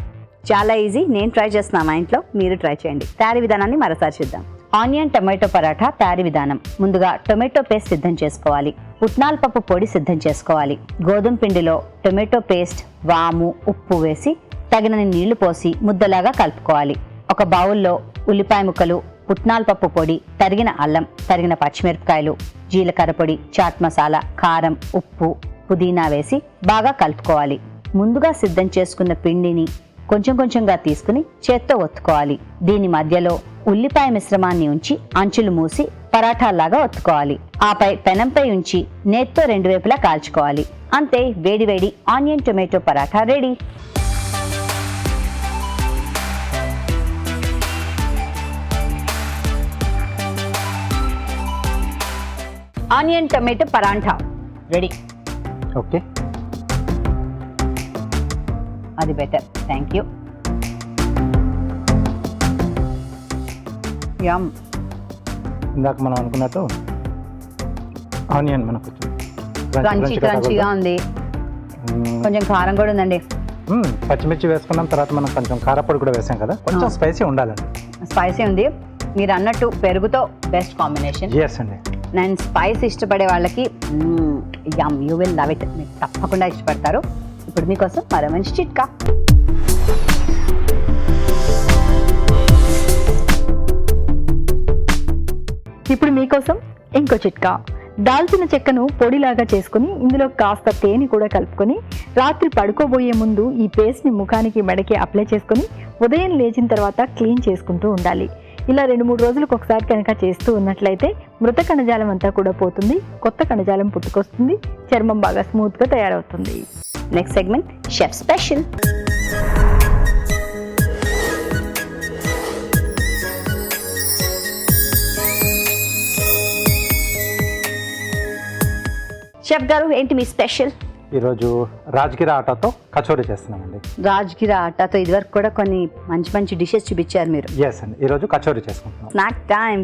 A: చాలా ఈజీ. నేను ట్రై చేస్తున్నా, మా ఇంట్లో మీరు ట్రై చేయండి. తయారీ విధానాన్ని మరోసారి చూద్దాం. ఆనియన్ టొమాటో పరాఠా తయారీ విధానం. ముందుగా టొమాటో పేస్ట్ సిద్ధం చేసుకోవాలి. పుట్నాల పప్పు పొడి సిద్ధం చేసుకోవాలి. గోధుమ పిండిలో టొమాటో పేస్ట్, వాము, ఉప్పు వేసి తగినన్ని నీళ్లు పోసి ముద్దలాగా కలుపుకోవాలి. ఒక బౌల్లో ఉల్లిపాయ ముక్కలు, పుట్నాల పప్పు పొడి, తరిగిన అల్లం, తరిగిన పచ్చిమిరపకాయలు, జీలకర్ర పొడి, చాట్ మసాలా, కారం, ఉప్పు, పుదీనా వేసి బాగా కలుపుకోవాలి. ముందుగా సిద్ధం చేసుకున్న పిండిని కొంచెం కొంచెంగా తీసుకుని చేత్తో ఒత్తుకోవాలి. దీని మధ్యలో ఉల్లిపాయ మిశ్రమాన్ని ఉంచి అంచులు మూసి పరాఠాలాగా ఒత్తుకోవాలి. ఆపై పెనంపై ఉంచి నేత్తో రెండు వైపులా కాల్చుకోవాలి. అంతే, వేడివేడి onion tomato paratha ready. Onion tomato paratha ready.
B: Okay,
A: అది బెటర్. Thank you. యమ్.
B: ఇందాక మనం అనుకున్నట్టు ఆనియన్ మనకు
A: క్రంచీగా ఉంది. కొంచెం కారం కూడా ఉందండి.
B: పచ్చిమిర్చి వేసుకున్నాం, తర్వాత మనం కొంచెం కారపొడి కూడా వేసాం కదా, కొంచెం స్పైసీ ఉండాలండి.
A: స్పైసీ ఉంది. మీరు అన్నట్టు పెరుగుతో బెస్ట్ కాంబినేషన్.
B: ఎస్ అండి.
A: నేను స్పైస్ ఇష్టపడే వాళ్ళకి యమ్, యూ విల్ లవ్ ఇట్. మీరు తప్పకుండా ఇష్టపడతారు. ఇప్పుడు మీకోసం మరో మంచి చిట్కా.
C: ఇప్పుడు మీకోసం ఇంకో చిట్కా. దాల్చిన చెక్కను పొడిలాగా చేసుకుని ఇందులో కాస్త తేనె కూడా కలుపుకొని రాత్రి పడుకోబోయే ముందు ఈ పేస్ట్ని ముఖానికి మెడకి అప్లై చేసుకొని ఉదయం లేచిన తర్వాత క్లీన్ చేసుకుంటూ ఉండాలి. ఇలా 2-3 రోజులకు ఒకసారి కనుక చేస్తూ ఉన్నట్లయితే మృత కణజాలం అంతా కూడా పోతుంది, కొత్త కణజాలం పుట్టుకొస్తుంది, చర్మం బాగా స్మూత్గా తయారవుతుంది.
A: Next segment chef special. Chef గారు, ఏంటి మీ స్పెషల్?
B: ఈరోజు రాజగిర ఆటాతో కచోరీ చేస్తున్నామండి.
A: రాజ్గిర ఆటాతో ఇదివరకు కూడా కొన్ని మంచి మంచి డిషెస్ చూపించారు మీరు.
B: ఎస్ అండి, ఈరోజు కచోరీ చేసుకుంటున్నాం.
A: Snack time.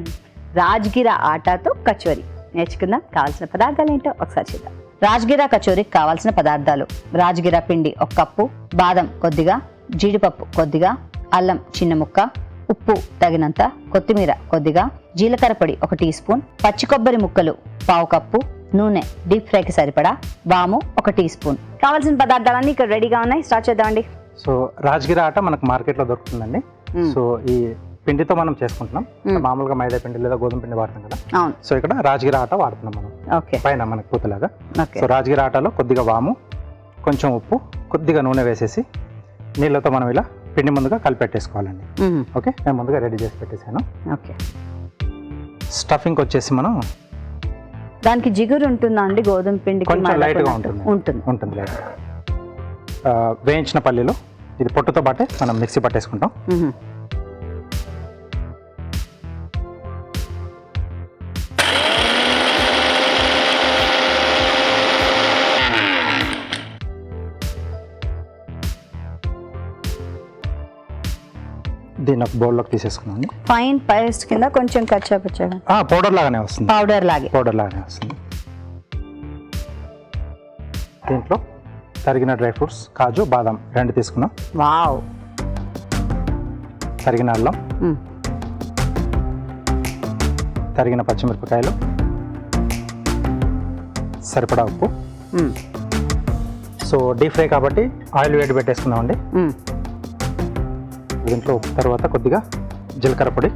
A: రాజ్గిర ఆటాతో కచోరీ నేర్చుకుందాం. కావాల్సిన పదార్థాలు ఏంటో ఒకసారి చూద్దాం. రాజ్గిర కచోరీకి కావాల్సిన పదార్థాలు: రాజ్గిర పిండి 1 కప్పు, బాదం కొద్దిగా, జీడిపప్పు కొద్దిగా, అల్లం చిన్న ముక్క, ఉప్పు తగినంత, కొత్తిమీర కొద్దిగా, జీలకర్ర పొడి 1 టీ స్పూన్, పచ్చి కొబ్బరి ముక్కలు 1/2 కప్పు, నూనె డీప్ ఫ్రైకి సరిపడా, వాము 1 టీ స్పూన్. కావాల్సిన పదార్థాలన్నీ ఇక్కడ రెడీగా ఉన్నాయి. స్టార్ట్ చేద్దామండి.
B: సో రాజగిర ఆట మనకు మార్కెట్లో దొరుకుతుందండి. సో ఈ పిండితో మనం చేసుకుంటున్నాం. మామూలుగా మైదా పిండి లేదా గోధుమ పిండి వాడుతాం కదా.
A: అవును.
B: సో ఇక్కడ రాజగిర ఆట వాడుతున్నాం మనం.
A: ఓకే.
B: పైన మనకు పూతలాగా.
A: ఓకే.
B: సో రాజగిర ఆటలో కొద్దిగా వాము, కొంచెం ఉప్పు, కొద్దిగా నూనె వేసేసి నీళ్ళతో మనం ఇలా పిండి ముందుగా కలిపెట్టేసుకోవాలండి. ఓకే, నేను ముందుగా రెడీ చేసి పెట్టేశాను.
A: ఓకే.
B: స్టఫింగ్ వచ్చేసి మనం
A: దానికి జిగురు ఉంటుందా అండి? గోధుమ పిండి
B: కొంచెం లైట్గా ఉంటుంది.
A: ఉంటుంది.
B: ఉంటుంది లైట్. వేయించిన పల్లీలు ఇది పొట్టుతో పాటే మనం మిక్సీ పట్టేసుకుంటాం. దీన్ని ఒక బౌల్లోకి తీసేసుకున్నాం.
A: ఫైన్ పేస్ట్ కింద కొంచెం కచ్చా పచ్చగా
B: పౌడర్ లాగానే వస్తుంది.
A: పౌడర్ లాగే
B: వస్తుంది. దీంట్లో తరిగిన డ్రై ఫ్రూట్స్ కాజు బాదం 2 తీసుకున్నాం.
A: వావ్.
B: తరిగిన అల్లం, తరిగిన పచ్చిమిరపకాయలు, సరిపడా ఉప్పు. సో డీప్ ఫ్రై కాబట్టి ఆయిల్ వేడి పెట్టేసుకున్నామండి. దీంట్లో ఉప్పు తర్వాత కొద్దిగా జీలకర్ర పొడి,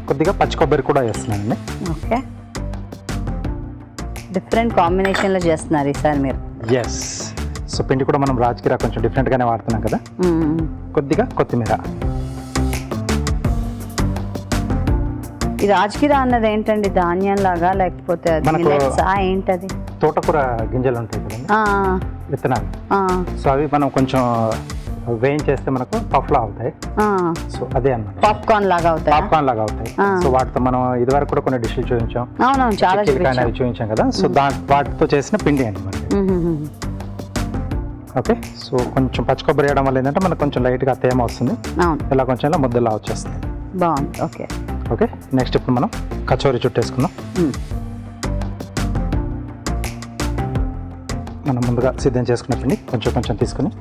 B: కొద్దిగా పచ్చి కొబ్బరి కూడా వేస్తున్నానండి.
A: ఓకే, డిఫరెంట్ కాంబినేషన్లో చేస్తున్నారు ఈసారి మీరు.
B: ఎస్. సో పిండి కూడా మనం రాజకీయ కొంచెం డిఫరెంట్గానే వాడుతున్నాం కదా. కొద్దిగా కొత్తిమీర.
A: ఈ రాజకీయ అన్నది ఏంటండి, ధాన్యం లాగా లేకపోతే ఏంటది?
B: తోటకూర గింజలు ఉంటాయి కదండి, విత్తనాలు. సో అవి మనం కొంచెం వేయించేస్తే మనకు పఫ్లా అవుతాయి. సో అదే అన్నమాట,
A: పాప్కార్న్ లాగా
B: అవుతాయి. సో వాటితో మనం ఇదివరకు కూడా కొన్ని డిష్లు చూపించాం.
A: అవునవును, చాలా
B: చూపించాం కదా. సో వాటితో చేసిన పిండి అండి మనకి. ఓకే. సో కొంచెం పచ్చి కొబ్బరి వేయడం వల్ల ఏంటంటే మనకు కొంచెం లైట్గా తేమ వస్తుంది. ఇలా కొంచెం ఇలా ముద్దలా వచ్చేస్తుంది.
A: బాగుంది. Okay
B: okay. నెక్స్ట్ ఇప్పుడు మనం కచోరీ చుట్టేసుకుందాం. మనం ముందుగా సిద్ధం చేసుకున్న పిండి కొంచెం కొంచెం తీసుకుని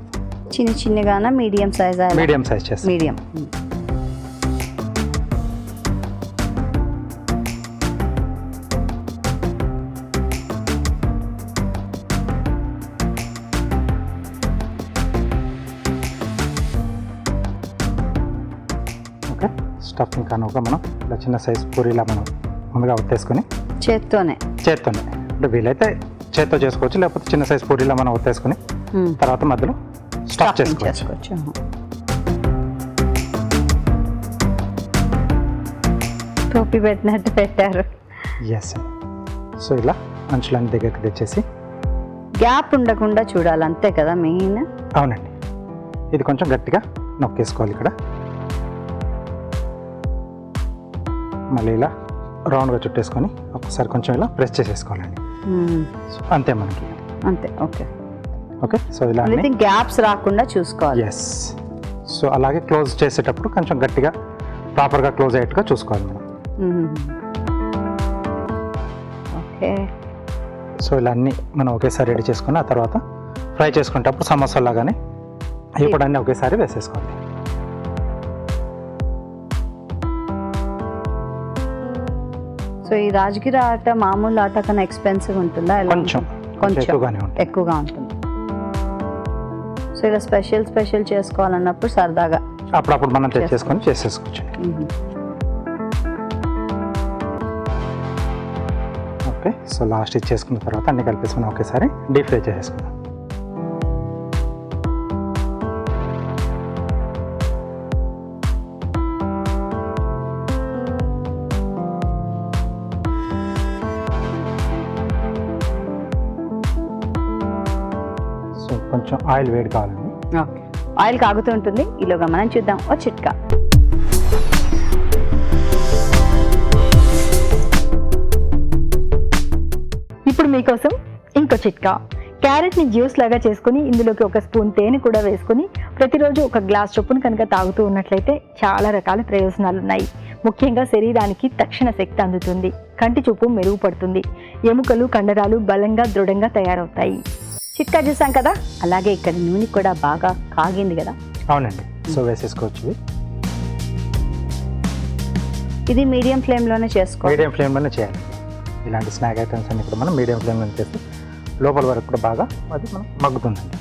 A: చిన్నగానా మీడియం సైజ్
B: చేస్తాం.
A: మీడియం.
B: ఓకే. స్టఫింగ్ కానుక మనం ఇలా చిన్న సైజ్ పూరీలా మనం ముందుగా ఒత్తేసుకొని
A: చేత్తోనే
B: అంటే వీలైతే చేత్తో చేసుకోవచ్చు, లేకపోతే చిన్న సైజ్ పూరీలా మనం ఒత్తేసుకొని తర్వాత మధ్యలో స్టఫ్ చేసుకోవచ్చు.
A: టోపీ పెట్టినట్టు పెట్టారు.
B: ఎస్. సో ఇలా అంచులన్నీ దగ్గరికి తెచ్చేసి
A: గ్యాప్ ఉండకుండా చూడాలి, అంతే కదా మెయిన్.
B: అవునండి. ఇది కొంచెం గట్టిగా నొక్కేసుకోవాలి ఇక్కడ. మళ్ళీ ఇలా రౌండ్గా చుట్టేసుకొని ఒకసారి కొంచెం ఇలా ప్రెస్ చేసేసుకోవాలండి. అంతే మనకి.
A: అంతే. Okay
B: okay. సో ఇలా
A: గ్యాప్స్ రాకుండా చూసుకోవాలి.
B: ఎస్. సో అలాగే క్లోజ్ చేసేటప్పుడు కొంచెం గట్టిగా ప్రాపర్గా క్లోజ్ అయ్యేట్టుగా చూసుకోవాలి మనం.
A: ఓకే.
B: సో ఇలా అన్నీ మనం ఒకేసారి రెడీ చేసుకుని ఆ తర్వాత ఫ్రై చేసుకునేటప్పుడు సమోసా లాగానే ఇప్పుడు అన్నీ ఒకేసారి వేసేసుకోవాలి.
A: సో ఈ రాజగిరి ఆట మామూలు ఆట కన్నా ఎక్స్పెన్సివ్ ఉంటుందా?
B: కొంచెం
A: ఎక్కువగా ఉంటుంది. సో ఇలా స్పెషల్ చేసుకోవాలన్నప్పుడు సరదాగా
B: అప్పుడప్పుడు మనం తెచ్చేసుకొని చేసేసుకోవచ్చు. ఓకే. సో లాస్ట్ ఇది చేసుకున్న తర్వాత అన్ని కలిపేసుకుని ఒకేసారి డీప్ ఫ్రై చేసేసుకున్నాం. సో కొంచెం ఆయిల్ వేడి కావాలండి.
A: ఓకే. ఆయిల్ కాగుతూ ఉంటుంది, ఈలోగా మనం చూద్దాం ఓ చిట్కా.
C: ఇప్పుడు మీకోసం ఇంకో చిట్కా. క్యారెట్ని జ్యూస్ లాగా చేసుకుని ఇందులోకి 1 స్పూన్ తేనె కూడా వేసుకుని ప్రతిరోజు 1 గ్లాస్ చొప్పున కనుక తాగుతూ ఉన్నట్లయితే చాలా రకాల ప్రయోజనాలు ఉన్నాయి. ముఖ్యంగా శరీరానికి తక్షణ శక్తి అందుతుంది, కంటి చూపు మెరుగుపడుతుంది, ఎముకలు కండరాలు బలంగా దృఢంగా తయారవుతాయి.
A: చిట్కా చూసాం కదా, అలాగే ఇక్కడ నూనె కూడా బాగా కాగింది కదా.
B: అవునండి. సో వేసేసుకోవచ్చు.
A: ఇది మీడియం ఫ్లేమ్లోనే చేసుకోవాలి.
B: మీడియం ఫ్లేమ్లోనే చేయాలి. ఇలాంటి స్నాక్ ఐటమ్స్ అన్ని కూడా మనం మీడియం ఫ్లేమ్లో చేసి లోపల వరకు కూడా బాగా అది మనం మగ్గుతుందండి.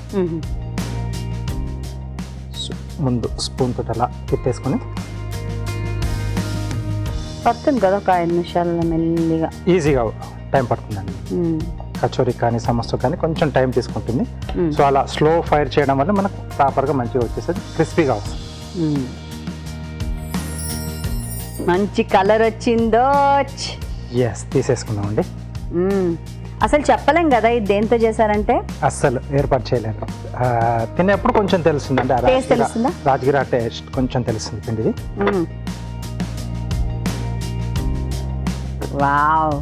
B: ముందు స్పూన్ తోటి అలా పెట్టేసుకొని
A: పడుతుంది కదా ఒక 5 నిమిషాలలో మెల్లిగా.
B: ఈజీగా టైం పడుతుందండి. కచోరీ కానీ సమోసా కానీ కొంచెం టైం తీసుకుంటుంది. సో అలా స్లో ఫైర్ చేయడం వల్ల మనకు ప్రాపర్గా మంచిగా వచ్చేసేది, క్రిస్పీగా వస్తుంది.
A: మంచి కలర్ వచ్చిందో.
B: ఎస్. తీసేసుకుందామండి.
A: అసలు చెప్పలేం కదా ఇది దేంతో చేశారంటే.
B: అస్సలు ఏర్పాటు చేయలేను. తినేప్పుడు కొంచెం తెలుస్తుంది, అంటే
A: Taste తెలుస్తుందా?
B: రాజగిరా టేస్ట్ కొంచెం తెలుస్తుంది పిండిది.
A: వావ్,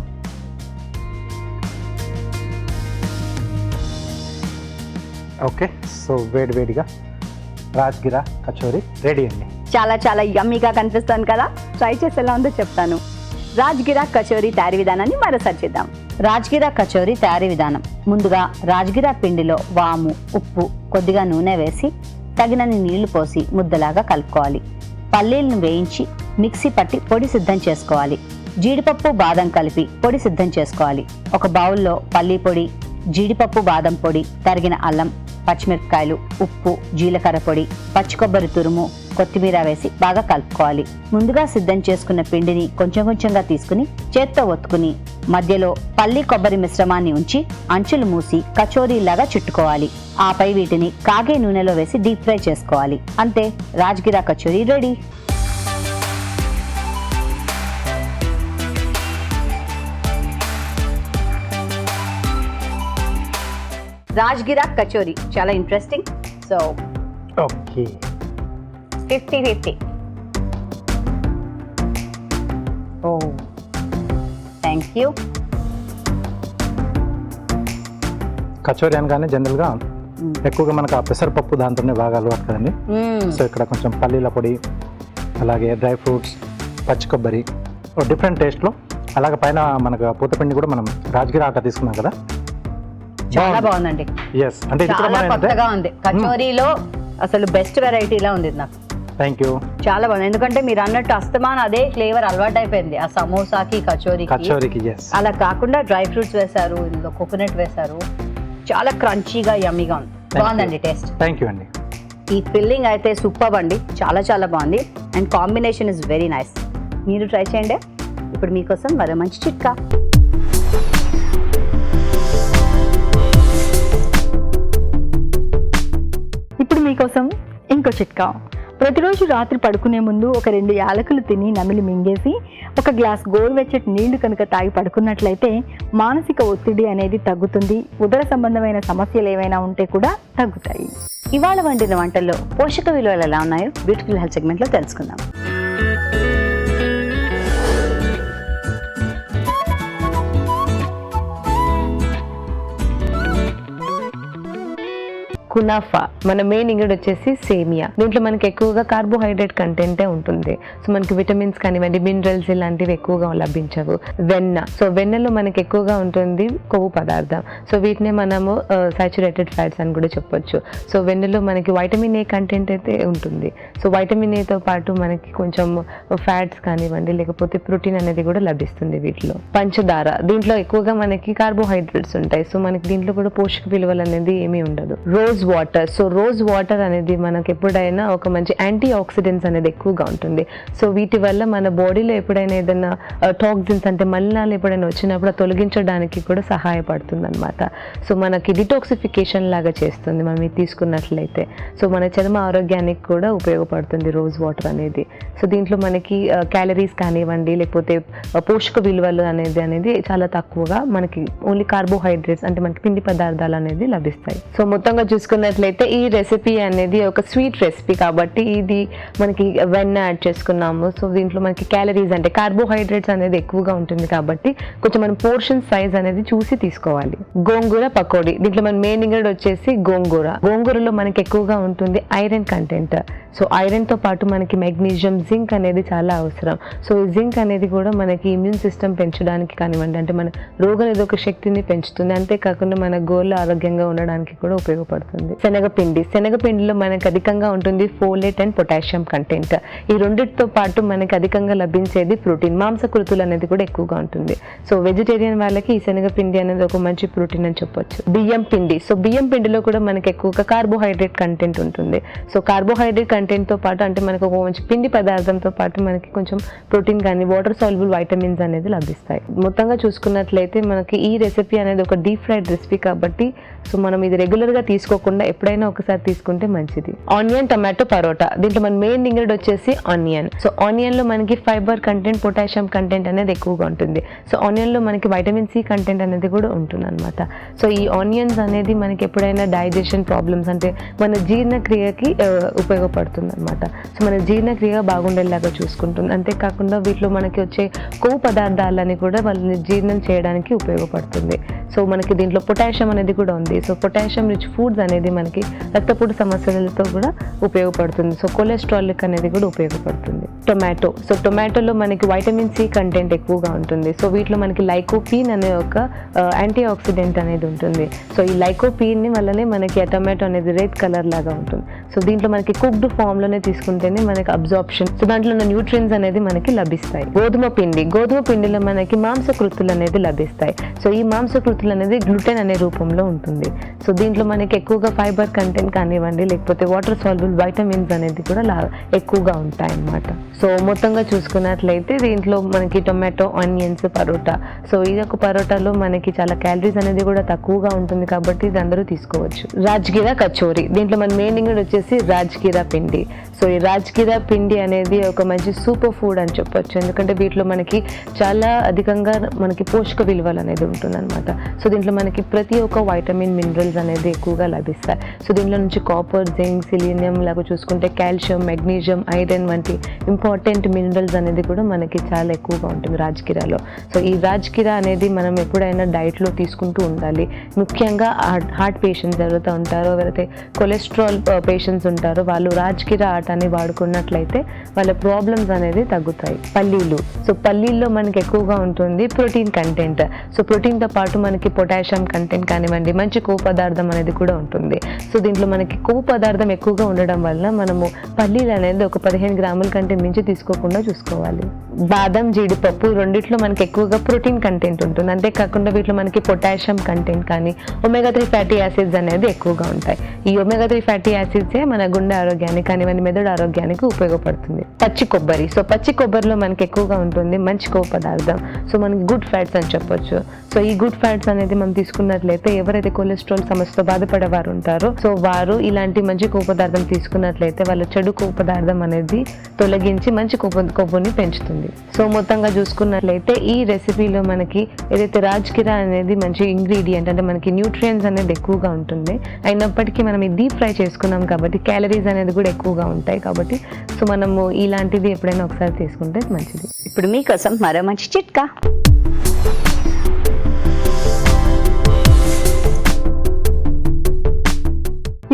B: ఓకే, సో వేడిగా రాజగిరా కచోరీ రెడీ అండి.
A: చాలా చాలా యమ్మీగా కనిపిస్తాను కదా. ట్రై చేసి ఎలా ఉందో చెప్తాను. రాజ్గిరా కచోరీ తయారీ విధానాన్ని మరోసారి చేద్దాం. రాజ్గిరా కచోరీ తయారీ విధానం. ముందుగా రాజ్గిరా పిండిలో వాము, ఉప్పు, కొద్దిగా నూనె వేసి తగినన్ని నీళ్లు పోసి ముద్దలాగా కలుపుకోవాలి. పల్లీలను వేయించి మిక్సీ పట్టి పొడి సిద్ధం చేసుకోవాలి. జీడిపప్పు, బాదం కలిపి పొడి సిద్ధం చేసుకోవాలి. ఒక బౌల్లో పల్లీ పొడి, జీడిపప్పు, బాదం పొడి, తరిగిన అల్లం, పచ్చిమిరపకాయలు, ఉప్పు, జీలకర్ర పొడి, పచ్చి కొబ్బరి తురుము, కొత్తిమీర వేసి బాగా కలుపుకోవాలి. ముందుగా సిద్ధం చేసుకున్న పిండిని కొంచెం కొంచెంగా తీసుకుని చేత్తో ఒత్తుకుని మధ్యలో పల్లి కొబ్బరి మిశ్రమాన్ని ఉంచి అంచులు మూసి కచోరీలాగా చుట్టుకోవాలి. ఆపై వీటిని కాగే నూనెలో వేసి డీప్ ఫ్రై చేసుకోవాలి. అంతే, రాజ్గిరా కచోరీ రెడీ. రాజ్గిరా కచోరీ చాలా ఇంట్రెస్టింగ్. So
B: okay,
A: 50-50. ఓ, థ్యాంక్ యూ.
B: కచోరీ అనగానే జనరల్గా ఎక్కువగా మనకు ఆ పెసరపప్పు దాంతోనే బాగా అలవాటు కదండి. సో ఇక్కడ కొంచెం పల్లీల పొడి, అలాగే డ్రై ఫ్రూట్స్, పచ్చి కొబ్బరి, డిఫరెంట్ టేస్ట్లో. అలాగే పైన మనకు పూతపిండి కూడా మనం రాజగిరా ఆట తీసుకున్నాం కదా,
A: చాలా బాగుందండి.
B: ఎస్, అంటే ఇది కూడా
A: చాలా
B: మన
A: కొత్తగా ఉంది. కచోరీలో అసలు బెస్ట్ వెరైటీలా ఉంది నాకు.
B: Thank you.
A: చాలా బాగుంది, ఎందుకంటే మీరు అన్నట్టు అస్తమాన్ అదే ఫ్లేవర్ అలవాటు అయిపోయింది ఆ సమోసాకి
B: కచోరీకి. ఎస్,
A: అలా కాకుండా డ్రై ఫ్రూట్స్ వేశారు, ఇందులో కోకోనట్ వేశారు. చాలా క్రంచీగా యమ్మీగా ఉంది. బాగుందండి టేస్ట్.
B: థ్యాంక్ యూ అండి.
A: ఈ ఫిల్లింగ్ అయితే సూపర్ అండి, చాలా చాలా బాగుంది. And combination is very nice. మీరు ట్రై చేయండి. ఇప్పుడు మీకోసం మరో మంచి చిట్కా.
C: ఇప్పుడు మీకోసం ఇంకో చిట్కా. ప్రతిరోజు రాత్రి పడుకునే ముందు ఒక 2 యాలకులు తిని నమిలి మింగేసి ఒక గ్లాస్ గోరువెచ్చటి నీళ్లు కనుక తాగి పడుకున్నట్లయితే మానసిక ఒత్తిడి అనేది తగ్గుతుంది. ఉదర సంబంధమైన సమస్యలు ఏవైనా ఉంటే కూడా తగ్గుతాయి.
A: ఇవాళ వండిన వంటల్లో పోషక విలువలు ఎలా ఉన్నాయో బ్యూటిఫుల్ హెల్త్ సెగ్మెంట్లో తెలుసుకుందాం.
E: కునాఫా మన మెయిన్ ఇంగ్రీడియంట్ వచ్చేసి సేమియా. దీంట్లో మనకి ఎక్కువగా కార్బోహైడ్రేట్ కంటెంటే ఉంటుంది. సో మనకి విటమిన్స్ కానివ్వండి, మినరల్స్ ఇలాంటివి ఎక్కువగా లభించవు. వెన్న, సో వెన్నలో మనకి ఎక్కువగా ఉంటుంది కొవ్వు పదార్థం. సో వీటినే మనము సాచురేటెడ్ ఫ్యాట్స్ అని కూడా చెప్పొచ్చు. సో వెన్నలో మనకి వైటమిన్ ఏ కంటెంట్ అయితే ఉంటుంది. సో వైటమిన్ ఏతో పాటు మనకి కొంచెం ఫ్యాట్స్ కానివ్వండి, లేకపోతే ప్రోటీన్ అనేది కూడా లభిస్తుంది వీటిలో. పంచదార, దీంట్లో ఎక్కువగా మనకి కార్బోహైడ్రేట్స్ ఉంటాయి. సో మనకి దీంట్లో కూడా పోషక విలువలు అనేది ఏమీ ఉండదు. Rose water, so rose water అనేది మనకి ఎప్పుడైనా ఒక మంచి యాంటీ ఆక్సిడెంట్స్ అనేది ఎక్కువగా ఉంటుంది. సో వీటి వల్ల మన బాడీలో ఎప్పుడైనా ఏదైనా టాక్సిన్స్ అంటే మలినాలు ఎప్పుడైనా వచ్చినప్పుడు తొలగించడానికి కూడా సహాయపడుతుంది అనమాట. సో మనకి డిటాక్సిఫికేషన్ లాగా చేస్తుంది మనం ఇది తీసుకున్నట్లయితే. సో మన చర్మ ఆరోగ్యానికి కూడా ఉపయోగపడుతుంది రోజ్ వాటర్ అనేది. సో దీంట్లో మనకి క్యాలరీస్ కానివ్వండి, లేకపోతే పోషక విలువలు అనేది చాలా తక్కువగా, మనకి ఓన్లీ కార్బోహైడ్రేట్స్ అంటే మనకి పిండి పదార్థాలు అనేది లభిస్తాయి. సో మొత్తంగా చూసుకున్నట్లయితే ఈ రెసిపీ అనేది ఒక స్వీట్ రెసిపీ కాబట్టి ఇది మనకి వెన్న యాడ్ చేసుకున్నాము. సో దీంట్లో మనకి క్యాలరీస్ అంటే కార్బోహైడ్రేట్స్ అనేది ఎక్కువగా ఉంటుంది కాబట్టి కొంచెం మనం పోర్షన్ సైజ్ అనేది చూసి తీసుకోవాలి. గోంగూర పకోడీ, దీంట్లో మన మెయిన్ ఇంగ్రీడియంట్ వచ్చేసి గోంగూరలో మనకి ఎక్కువగా ఉంటుంది ఐరన్ కంటెంట్. సో ఐరన్తో పాటు మనకి మెగ్నీషియం, జింక్ అనేది చాలా అవసరం. సో ఈ జింక్ అనేది కూడా మనకి ఇమ్యూన్ సిస్టమ్ పెంచడానికి కానివ్వండి, అంటే మన రోగనిరోధక శక్తిని పెంచుతుంది. అంతేకాకుండా మన గోళ్ళు ఆరోగ్యంగా ఉండడానికి కూడా ఉపయోగపడుతుంది. శనగపిండిలో మనకి అధికంగా ఉంటుంది ఫోలేట్ అండ్ పొటాషియం కంటెంట్. ఈ రెండింటితో పాటు మనకి అధికంగా లభించేది ప్రోటీన్, మాంసకృతులు అనేది కూడా ఎక్కువగా ఉంటుంది. సో వెజిటేరియన్ వాళ్ళకి ఈ శనగపిండి అనేది ఒక మంచి ప్రోటీన్ అని చెప్పొచ్చు. బియ్యం పిండి, సో బియ్యం పిండిలో కూడా మనకి ఎక్కువగా కార్బోహైడ్రేట్ కంటెంట్ ఉంటుంది. సో కార్బోహైడ్రేట్ కంటెంట్తో పాటు అంటే మనకు ఒక మంచి పిండి పదార్థంతో పాటు మనకి కొంచెం ప్రోటీన్ కానీ వాటర్ సాల్యుబుల్ వైటమిన్స్ అనేది లభిస్తాయి. మొత్తంగా చూసుకున్నట్లయితే మనకి ఈ రెసిపీ అనేది ఒక డీప్ ఫ్రైడ్ రెసిపీ కాబట్టి సో మనం ఇది రెగ్యులర్గా తీసుకోకుండా కాకుండా ఎప్పుడైనా ఒకసారి తీసుకుంటే మంచిది. ఆనియన్ టమాటో పరోటా, దీంట్లో మన మెయిన్ ఇంగ్రీడియంట్ వచ్చేసి ఆనియన్. సో ఆనియన్ లో మనకి ఫైబర్ కంటెంట్, పొటాషియం కంటెంట్ అనేది ఎక్కువగా ఉంటుంది. సో ఆనియన్ లో మనకి వైటమిన్ సి కంటెంట్ అనేది కూడా ఉంటుంది అనమాట. సో ఈ ఆనియన్స్ అనేది మనకి ఎప్పుడైనా డైజెషన్ ప్రాబ్లమ్స్ అంటే మన జీర్ణక్రియకి ఉపయోగపడుతుంది అనమాట. సో మన జీర్ణక్రియ బాగుండేలాగా చూసుకుంటుంది. అంతేకాకుండా వీటిలో మనకి వచ్చే కొవ్వు పదార్థాలని కూడా వాళ్ళని జీర్ణం చేయడానికి ఉపయోగపడుతుంది. సో మనకి దీంట్లో పొటాషియం అనేది కూడా ఉంది. సో పొటాషియం రిచ్ ఫుడ్స్ అనేది మనకి రక్తపోటు సమస్యలతో కూడా ఉపయోగపడుతుంది. సో కొలెస్ట్రాల్ అనేది కూడా ఉపయోగపడుతుంది. టొమాటో, సో టొమాటోలో మనకి వైటమిన్ సి కంటెంట్ ఎక్కువగా ఉంటుంది. సో వీటిలో మనకి లైకోపీన్ అనే ఒక యాంటీ ఆక్సిడెంట్ అనేది ఉంటుంది. సో ఈ లైకోపీన్ వల్లనే మనకి ఆ టొమాటో అనేది రెడ్ కలర్ లాగా ఉంటుంది. సో దీంట్లో మనకి కుక్డ్ ఫామ్ లోనే తీసుకుంటేనే మనకి అబ్జార్ప్షన్, సో దాంట్లో ఉన్న న్యూట్రియన్స్ అనేది మనకి లభిస్తాయి. గోధుమ పిండిలో మనకి మాంసకృతులు అనేది లభిస్తాయి. సో ఈ మాంసకృతులు అనేది గ్లూటెన్ అనే రూపంలో ఉంటుంది. సో దీంట్లో మనకి ఎక్కువగా ఫైబర్ కంటెంట్ కానివ్వండి, లేకపోతే వాటర్ సాల్యుబుల్ వైటమిన్స్ అనేది కూడా ఎక్కువగా ఉంటాయి అన్నమాట. సో మొత్తంగా చూసుకున్నట్లయితే దీంట్లో మనకి టొమాటో, ఆనియన్స్, పరోటా. సో ఇది ఒక పరోటాలో మనకి చాలా క్యాలరీస్ అనేది కూడా తక్కువగా ఉంటుంది కాబట్టి ఇది అందరూ తీసుకోవచ్చు. రాజ్గిరా కచోరీ, దీంట్లో మన మెయిన్ ఇంగ్రీడియంట్ వచ్చేసి రాజ్గిరా పిండి. సో ఈ రాజ్గిరా పిండి అనేది ఒక మంచి సూపర్ ఫుడ్ అని చెప్పొచ్చు. ఎందుకంటే వీటిలో మనకి చాలా అధికంగా మనకి పోషక విలువలు అనేది ఉంటుంది అనమాట. సో దీంట్లో మనకి ప్రతి ఒక్క వైటమిన్, మినరల్స్ అనేది ఎక్కువగా లభిస్తాయి. సో దీంట్లో నుంచి కాపర్, జింక్, సెలీనియం లాగా చూసుకుంటే కాల్షియం, మెగ్నీషియం, ఐరన్ వంటి ఇంపార్టెంట్ మినరల్స్ అనేది కూడా మనకి చాలా ఎక్కువగా ఉంటుంది రాజ్గిరాలో. సో ఈ రాజ్గిరా అనేది మనం ఎప్పుడైనా డైట్లో తీసుకుంటూ ఉండాలి. ముఖ్యంగా హార్ట్ పేషెంట్స్ ఎవరైతే ఉంటారో, ఎవరైతే కొలెస్ట్రాల్ పేషెంట్స్ ఉంటారో వాళ్ళు రాజ్గిరా ఆటాన్ని వాడుకున్నట్లయితే వాళ్ళ ప్రాబ్లమ్స్ అనేది తగ్గుతాయి. పల్లీలు, సో పల్లీల్లో మనకి ఎక్కువగా ఉంటుంది ప్రోటీన్ కంటెంట్. సో ప్రోటీన్తో పాటు మనకి పొటాషియం కంటెంట్ కానివ్వండి, మంచి కొవ్వు పదార్థం అనేది కూడా ఉంటుంది. సో దీంట్లో మనకి కొవ్వు పదార్థం ఎక్కువగా ఉండడం వల్ల మనము పల్లీలు అనేది ఒక 15 గ్రాముల కంటే మించి తీసుకోకుండా చూసుకోవాలి. బాదం, జీడిపప్పు రెండిట్లో మనకి ఎక్కువగా ప్రోటీన్ కంటెంట్ ఉంటుంది. అంతేకాకుండా వీటిలో మనకి పొటాషియం కంటెంట్ కానీ ఒమేగా 3 ఫ్యాటీ యాసిడ్స్ అనేది ఎక్కువగా ఉంటాయి. ఈ ఒమేగా 3 ఫ్యాటీ యాసిడ్సే మన గుండె ఆరోగ్యానికి కానివ్వండి, మెదడు ఆరోగ్యానికి ఉపయోగపడుతుంది. పచ్చి కొబ్బరి, సో పచ్చి కొబ్బరిలో మనకి ఎక్కువగా ఉంటుంది మంచి కొవ్వు పదార్థం. సో మనకి గుడ్ ఫ్యాట్స్ అని చెప్పొచ్చు. సో ఈ గుడ్ ఫ్యాట్స్ అనేది మనం తీసుకున్నట్లయితే ఎవరైతే కొలెస్ట్రాల్ సమస్యతో బాధపడే వారు ఉంటారో సో వారు ఇలాంటి మంచి కొవ్వు పదార్థం తీసుకున్నట్లయితే వాళ్ళ చెడు కొవ్వు పదార్థం అనేది తొలగించి మంచి కొవ్వుని పెంచుతుంది. సో మొత్తంగా చూసుకున్నట్లయితే ఈ రెసిపీలో మనకి ఏదైతే రాజ్గిరా అనేది మంచి ఇంగ్రీడియంట్ అంటే మనకి న్యూట్రియన్స్ అనేది ఎక్కువగా ఉంటుంది. అయినప్పటికీ మనం ఇది డీప్ ఫ్రై చేసుకున్నాం కాబట్టి క్యాలరీస్ అనేది కూడా ఎక్కువగా ఉంటాయి కాబట్టి సో మనము ఇలాంటిది ఎప్పుడైనా ఒకసారి తీసుకుంటే మంచిది.
A: ఇప్పుడు మీకోసం మరో మంచి చిట్కా.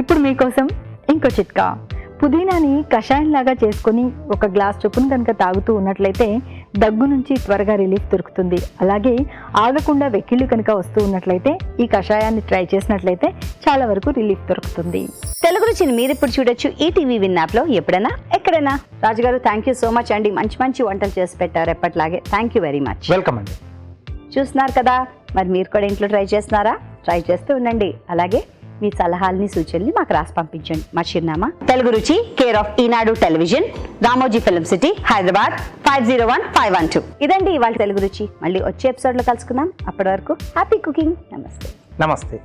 C: ఇప్పుడు మీకోసం ఇంకో చిట్కా. పుదీనాని కషాయం లాగా చేసుకొని ఒక గ్లాస్ చొప్పున కనుక తాగుతూ ఉన్నట్లయితే దగ్గు నుంచి త్వరగా రిలీఫ్ దొరుకుతుంది. అలాగే ఆగకుండా వెక్కిళ్ళు కనుక వస్తూ ఉన్నట్లయితే ఈ కషాయాన్ని ట్రై చేసినట్లయితే చాలా వరకు రిలీఫ్ దొరుకుతుంది.
A: తెలుగు రుచిని మీరు ఇప్పుడు చూడొచ్చు ఈ టీవీ విన్ యాప్లో ఎప్పుడైనా ఎక్కడైనా. రాజుగారు థ్యాంక్ యూ సో మచ్ అండి, మంచి మంచి వంటలు చేసి పెట్టారు ఎప్పటిలాగే. Thank you very much.
B: Welcome అండి.
A: చూస్తున్నారు కదా, మరి మీరు కూడా ఇంట్లో ట్రై చేస్తున్నారా? ట్రై చేస్తూ ఉండండి. అలాగే మీ సలహాలని, సూచనలు మాకు రాసి పంపించండి. మా చిరునామా తెలుగు రుచి, care of Eenadu television, Ramoji film city, Hyderabad 501512. ఇదండి ఇవాళ తెలుగు రుచి. మళ్ళీ వచ్చే ఎపిసోడ్లో కలుసుకుందాం. అప్పటి వరకు హ్యాపీ కుకింగ్. నమస్తే.
B: నమస్తే.